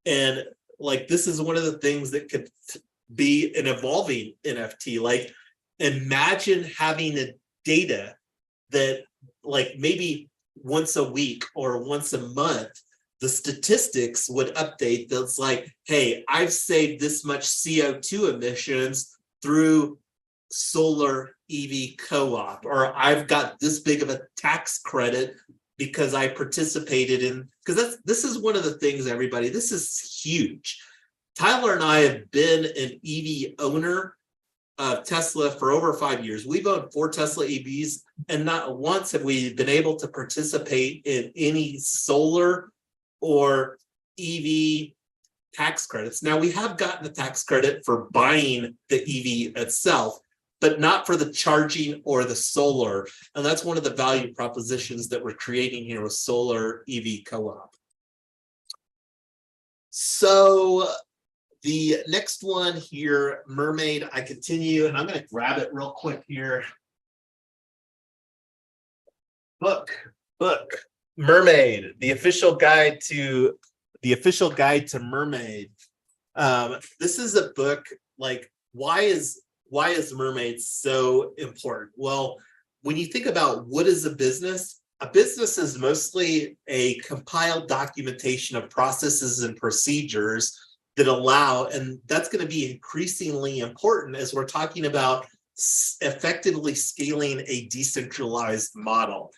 And like, this is one of the things that could be an evolving NFT. Like, imagine having a data that like maybe once a week or once a month, the statistics would update that's like, hey, I've saved this much CO2 emissions through solar EV co-op, or I've got this big of a tax credit because I participated in, because this is one of the things, everybody, this is huge. Tyler and I have been an EV owner of Tesla for over 5 years. We've owned 4 Tesla EVs, and not once have we been able to participate in any solar or EV tax credits. Now, we have gotten the tax credit for buying the EV itself, but not for the charging or the solar. And that's one of the value propositions that we're creating here with solar EV co-op. So the next one here, Mermaid, I continue, and I'm going to grab it real quick here. Book, Mermaid, the official guide to Mermaid. This is a book, like, why is Mermaid so important? Well, when you think about what is a business is mostly a compiled documentation of processes and procedures that allow, and that's going to be increasingly important as we're talking about effectively scaling a decentralized model.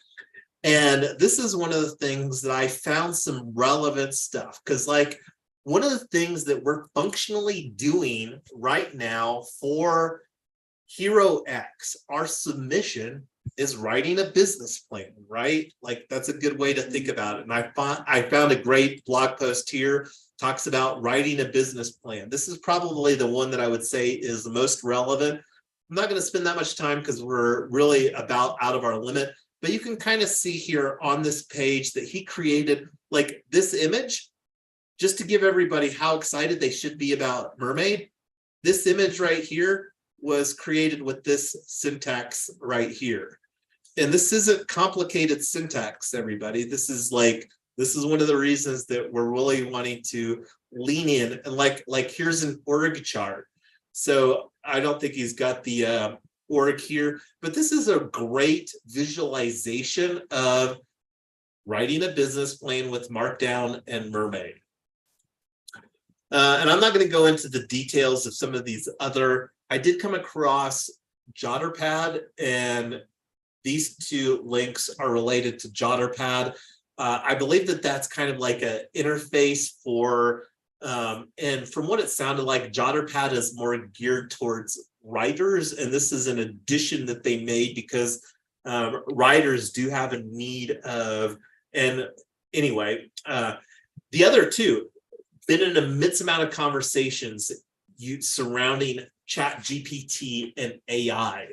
And this is one of the things that I found some relevant stuff, because like one of the things that we're functionally doing right now for Hero X, our submission is writing a business plan, right? Like, that's a good way to think about it. And I found a great blog post here, talks about writing a business plan. This is probably the one that I would say is the most relevant. I'm not going to spend that much time because we're really about out of our limit, but you can kind of see here on this page that he created like this image, just to give everybody how excited they should be about Mermaid. This image right here was created with this syntax right here. And this isn't complicated syntax, everybody. This is one of the reasons that we're really wanting to lean in. And like here's an org chart. So I don't think he's got the org here, but this is a great visualization of writing a business plan with Markdown and Mermaid. And I'm not going to go into the details of some of these other. I did come across JotterPad, and these 2 links are related to JotterPad. I believe that that's kind of like an interface for, and from what it sounded like, JotterPad is more geared towards writers, and this is an addition that they made because writers do have a need of, and anyway, the other 2, been in an immense amount of conversations surrounding ChatGPT and AI.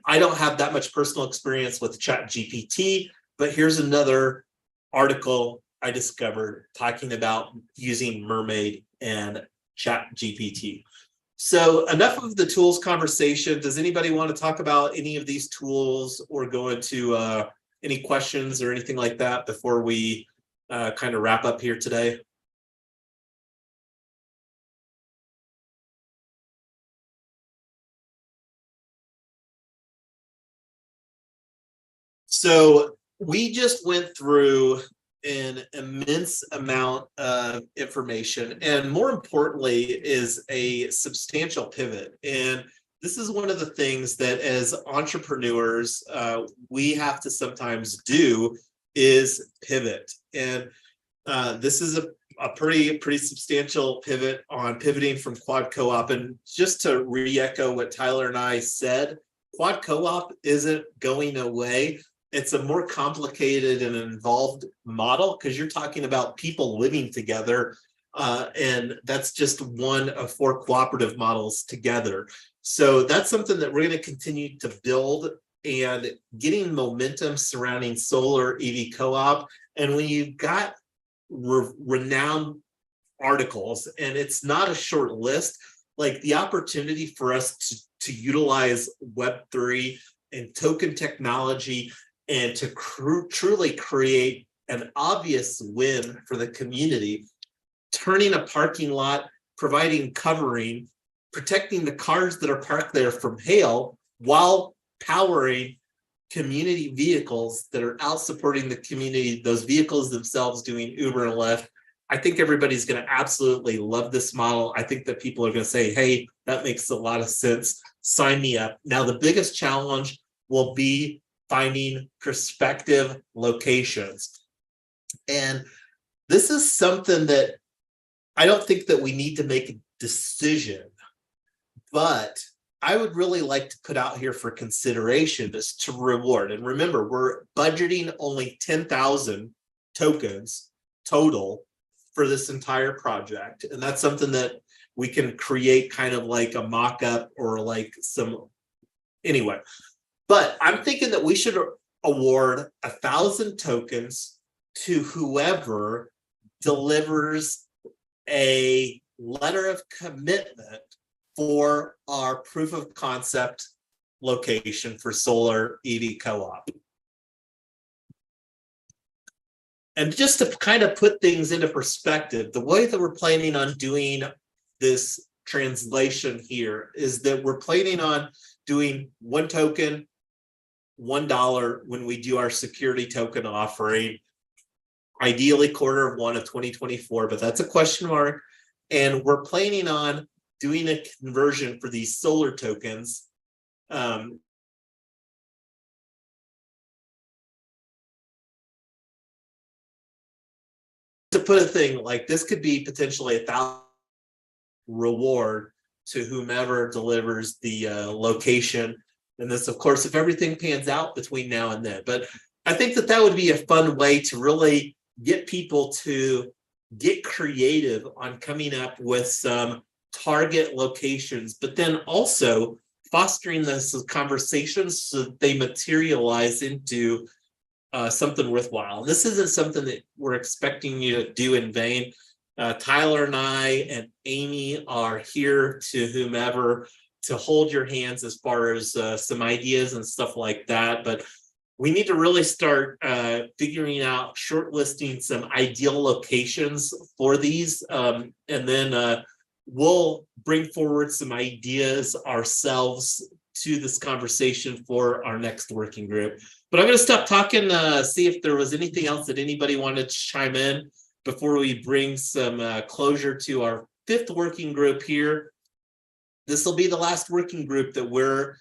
I don't have that much personal experience with ChatGPT, but here's another article I discovered talking about using Mermaid and ChatGPT. So enough of the tools conversation. Does anybody want to talk about any of these tools or go into any questions or anything like that before we kind of wrap up here today? So we just went through an immense amount of information, and more importantly is a substantial pivot. And this is one of the things that as entrepreneurs we have to sometimes do is pivot. And this is a pretty substantial pivot on pivoting from quad co-op. And just to re-echo what Tyler and I said, quad co-op isn't going away. It's a more complicated and involved model because you're talking about people living together, and that's just one of 4 cooperative models together. So that's something that we're going to continue to build and getting momentum surrounding solar EV co-op. And when you've got renowned articles, and it's not a short list, like the opportunity for us to utilize Web3 and token technology and to truly create an obvious win for the community. Turning a parking lot, providing covering, protecting the cars that are parked there from hail while powering community vehicles that are out supporting the community, those vehicles themselves doing Uber and Lyft. I think everybody's going to absolutely love this model. I think that people are going to say, hey, that makes a lot of sense. Sign me up. Now, the biggest challenge will be finding prospective locations. And this is something that I don't think that we need to make a decision, but I would really like to put out here for consideration is to reward. And remember, we're budgeting only 10,000 tokens total for this entire project. And that's something that we can create kind of like a mock-up or like some, anyway. But I'm thinking that we should award 1,000 tokens to whoever delivers a letter of commitment for our proof of concept location for solar EV co-op. And just to kind of put things into perspective, the way that we're planning on doing this translation here is that we're planning on doing 1 token, $1 when we do our security token offering, ideally Q1 of 2024, but that's a question mark. And we're planning on doing a conversion for these solar tokens. To put a thing like this could be potentially 1,000 reward to whomever delivers the location. And this, of course, if everything pans out between now and then. But I think that that would be a fun way to really get people to get creative on coming up with some target locations, but then also fostering this conversations so that they materialize into something worthwhile. This isn't something that we're expecting you to do in vain. Tyler and I and Amy are here to whomever to hold your hands as far as some ideas and stuff like that. But we need to really start figuring out, shortlisting some ideal locations for these. And then we'll bring forward some ideas ourselves to this conversation for our next working group. But I'm going to stop talking, see if there was anything else that anybody wanted to chime in before we bring some closure to our 5th working group here. This will be the last working group that we're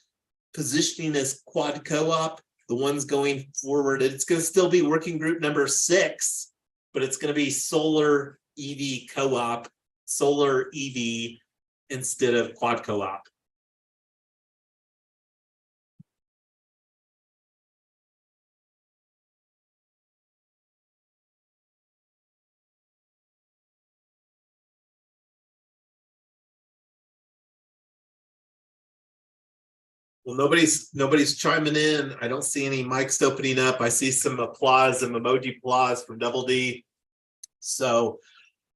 positioning as quad co-op. The ones going forward, it's going to still be working group number 6, but it's going to be solar EV co-op, solar EV instead of quad co-op. Well, nobody's chiming in. I don't see any mics opening up. I see some applause and emoji applause from Double D. So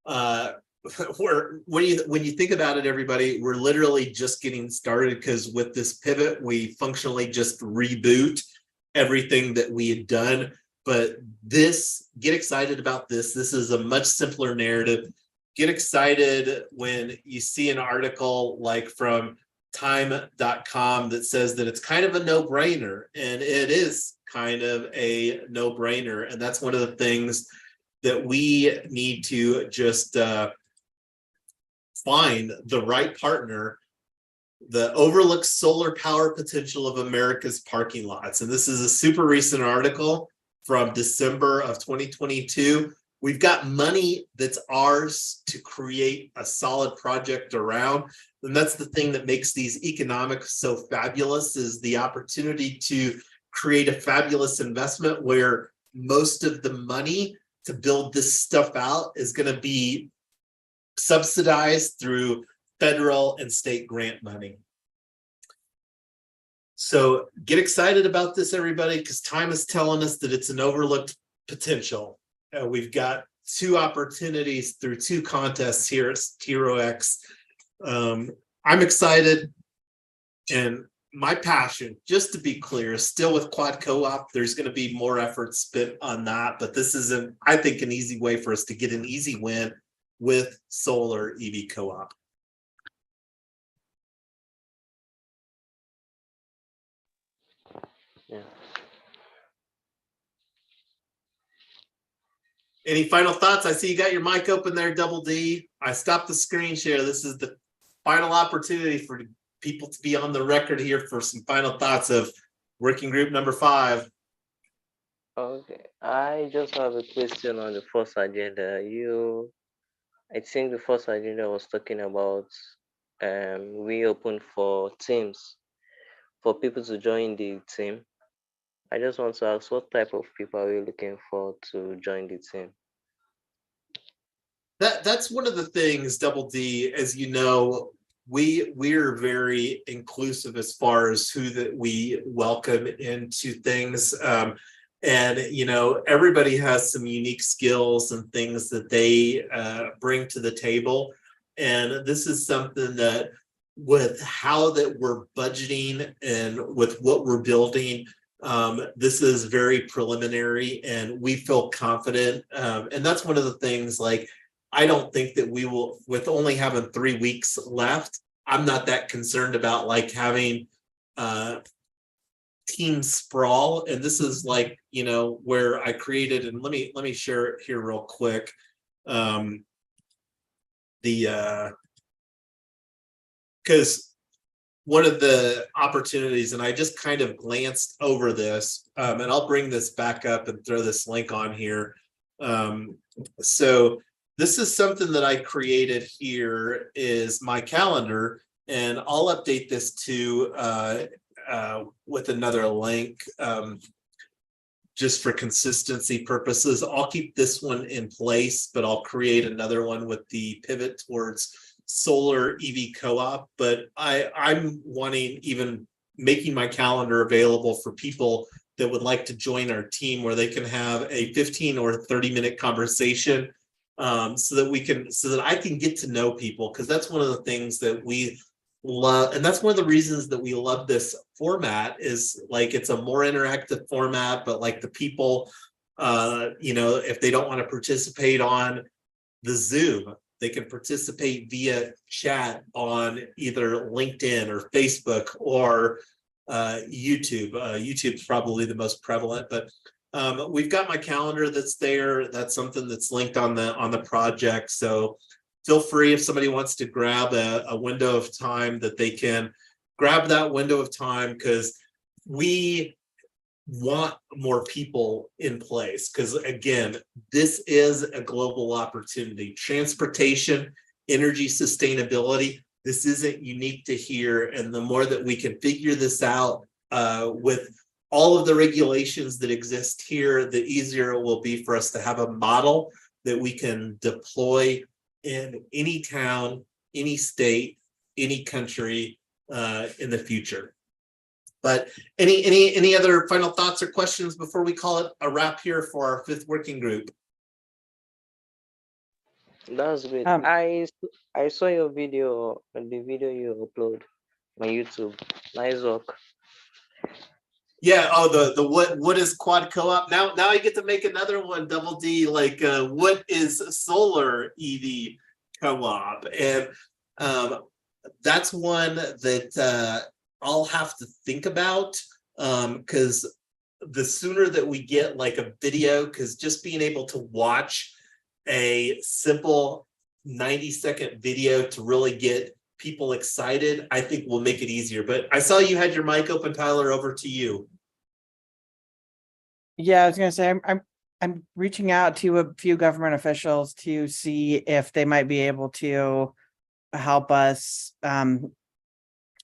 when you think about it, everybody, we're literally just getting started, because with this pivot, we functionally just reboot everything that we had done. But get excited about this. This is a much simpler narrative. Get excited when you see an article like from time.com that says that it's kind of a no-brainer, and it is kind of a no-brainer. And that's one of the things that we need to just find the right partner that overlooks solar power potential of America's parking lots. And this is a super recent article from December of 2022. We've got money that's ours to create a solid project around. And that's the thing that makes these economics so fabulous, is the opportunity to create a fabulous investment where most of the money to build this stuff out is going to be subsidized through federal and state grant money. So get excited about this, everybody, because time is telling us that it's an overlooked potential. We've got 2 opportunities through 2 contests here at TROX. I'm excited, and my passion, just to be clear, is still with quad co-op. There's going to be more effort spent on that, but this is I think, an easy way for us to get an easy win with solar EV co-op. Yeah. Any final thoughts? I see you got your mic open there, Double D. I stopped the screen share. This is the final opportunity for people to be on the record here for some final thoughts of working group number 5. Okay. I just have a question on the first agenda. I think the first agenda was talking about we open for teams for people to join the team. I just want to ask, what type of people are we looking for to join the team? That's one of the things, Double D, as you know, we're very inclusive as far as who that we welcome into things. And you know, everybody has some unique skills and things that they bring to the table. And this is something that, with how that we're budgeting and with what we're building, this is very preliminary, and we feel confident. And that's one of the things, like, I don't think that we will, with only having 3 weeks left, I'm not that concerned about like having team sprawl. And this is like, you know, where I created, and let me share it here real quick. Because one of the opportunities, and I just kind of glanced over this, and I'll bring this back up and throw this link on here. So this is something that I created here, is my calendar, and I'll update this to with another link, just for consistency purposes. I'll keep this one in place, but I'll create another one with the pivot towards solar EV co-op. But I'm wanting, even making my calendar available for people that would like to join our team, where they can have a 15 or 30-minute conversation, so that I can get to know people, because that's one of the things that we love, and that's one of the reasons that we love this format, is like, it's a more interactive format. But like, the people, you know, if they don't want to participate on the Zoom, they can participate via chat on either LinkedIn or Facebook or YouTube. YouTube's probably the most prevalent, but we've got my calendar that's there. That's something that's linked on the project. So feel free, if somebody wants to grab a window of time, that they can grab that window of time, because we want more people in place. Because again, this is a global opportunity. Transportation, energy sustainability, this isn't unique to here. And the more that we can figure this out with all of the regulations that exist here, the easier it will be for us to have a model that we can deploy in any town, any state, any country in the future. But any other final thoughts or questions before we call it a wrap here for our 5th working group? That's great. I saw your video, the video you upload on YouTube. Nice work. Yeah. Oh, the what is quad co-op? Now I get to make another one, Double D. Like, what is solar EV co-op? And that's one that I'll have to think about, because the sooner that we get like a video, because just being able to watch a simple 90-second video to really get people excited, I think will make it easier. But I saw you had your mic open, Tyler. Over to you. Yeah, I was gonna say I'm reaching out to a few government officials to see if they might be able to help us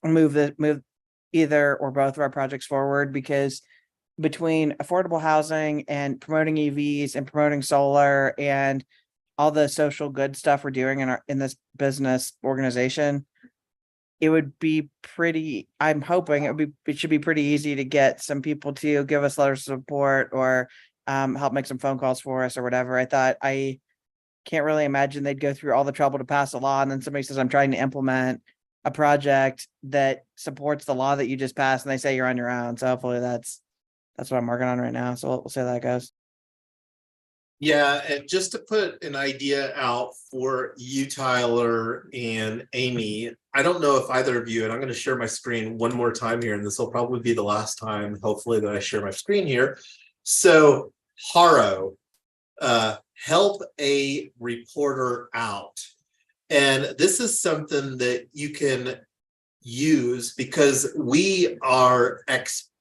move either or both of our projects forward, because between affordable housing and promoting EVs and promoting solar and all the social good stuff we're doing in this business organization, it would be pretty, I'm hoping it should be pretty easy to get some people to give us letters of support or help make some phone calls for us or whatever. I can't really imagine they'd go through all the trouble to pass a law, and then somebody says, I'm trying to implement a project that supports the law that you just passed, and they say you're on your own. So hopefully that's what I'm working on right now. So we'll see how that goes. Yeah, and just to put an idea out for you, Tyler and Amy, I don't know if either of you, and I'm going to share my screen one more time here, and this will probably be the last time, hopefully, that I share my screen here. So, Haro, help a reporter out. And this is something that you can use because we are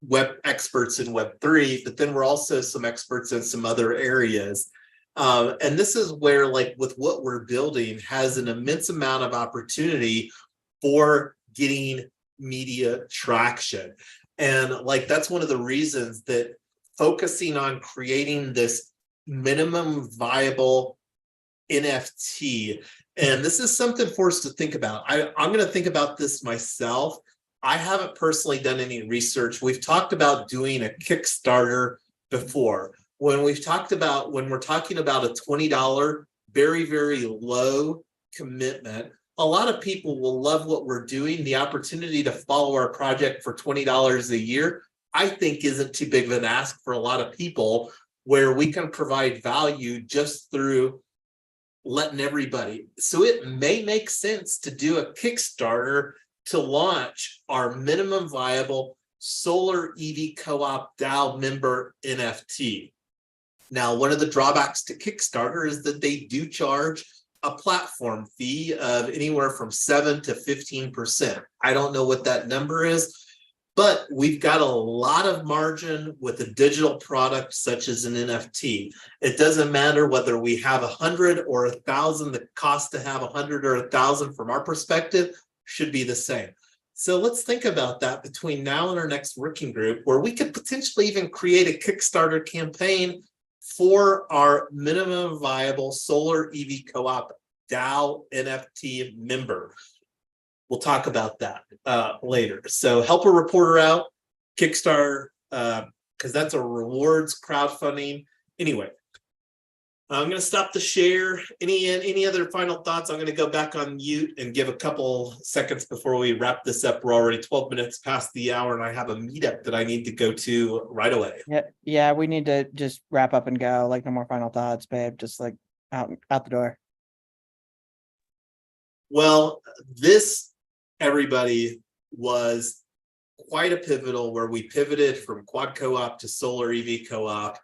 web experts in Web3, but then we're also some experts in some other areas. And this is where, like, with what we're building has an immense amount of opportunity for getting media traction. And like, that's one of the reasons that focusing on creating this minimum viable NFT. And this is something for us to think about. I'm going to think about this myself. I haven't personally done any research. We've talked about doing a Kickstarter before. When we're talking about a $20, very, very low commitment, a lot of people will love what we're doing. The opportunity to follow our project for $20 a year, I think, isn't too big of an ask for a lot of people, where we can provide value just through letting everybody. So it may make sense to do a Kickstarter to launch our minimum viable solar EV co-op DAO member NFT. Now, one of the drawbacks to Kickstarter is that they do charge a platform fee of anywhere from 7 to 15%. I don't know what that number is, but we've got a lot of margin with a digital product such as an NFT. It doesn't matter whether we have 100 or 1,000. The cost to have 100 or 1,000 from our perspective should be the same. So let's think about that between now and our next working group, where we could potentially even create a Kickstarter campaign for our minimum viable solar EV co-op DAO NFT member. We'll talk about that later. So help a reporter out, Kickstarter, because that's a rewards crowdfunding. Anyway, I'm going to stop the share. Any other final thoughts? I'm going to go back on mute and give a couple seconds before we wrap this up. We're already 12 minutes past the hour, and I have a meetup that I need to go to right away. Yeah, we need to just wrap up and go. Like, no more final thoughts, babe. Just like out the door. Well, this, everybody, was quite a pivotal, where we pivoted from quad co-op to solar EV co-op,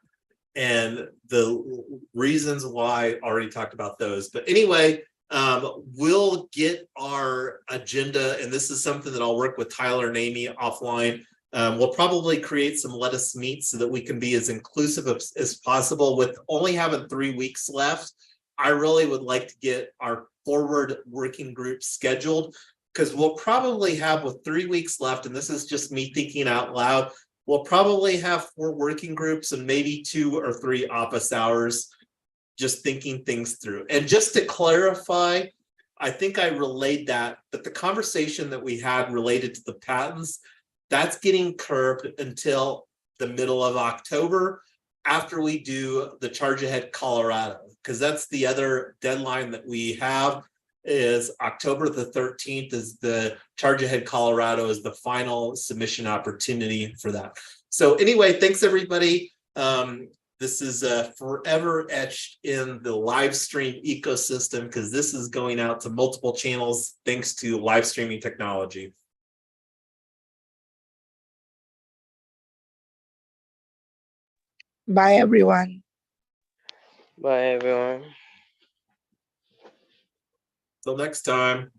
and the reasons why I already talked about those. But anyway, we'll get our agenda, and this is something that I'll work with Tyler and Amy offline. We'll probably create some Let Us Meet so that we can be as inclusive as possible. With only having 3 weeks left, I really would like to get our forward working group scheduled, because we'll probably have, with 3 weeks left, and this is just me thinking out loud, we'll probably have 4 working groups and maybe 2 or 3 office hours, just thinking things through. And just to clarify, I think I relayed that, but the conversation that we had related to the patents, that's getting curbed until the middle of October, after we do the Charge Ahead Colorado, because that's the other deadline that we have. Is October the 13th is the Charge Ahead Colorado, is the final submission opportunity for that. So anyway, thanks everybody. This is forever etched in the live stream ecosystem, because this is going out to multiple channels thanks to live streaming technology. Bye, everyone. Bye, everyone. Till next time.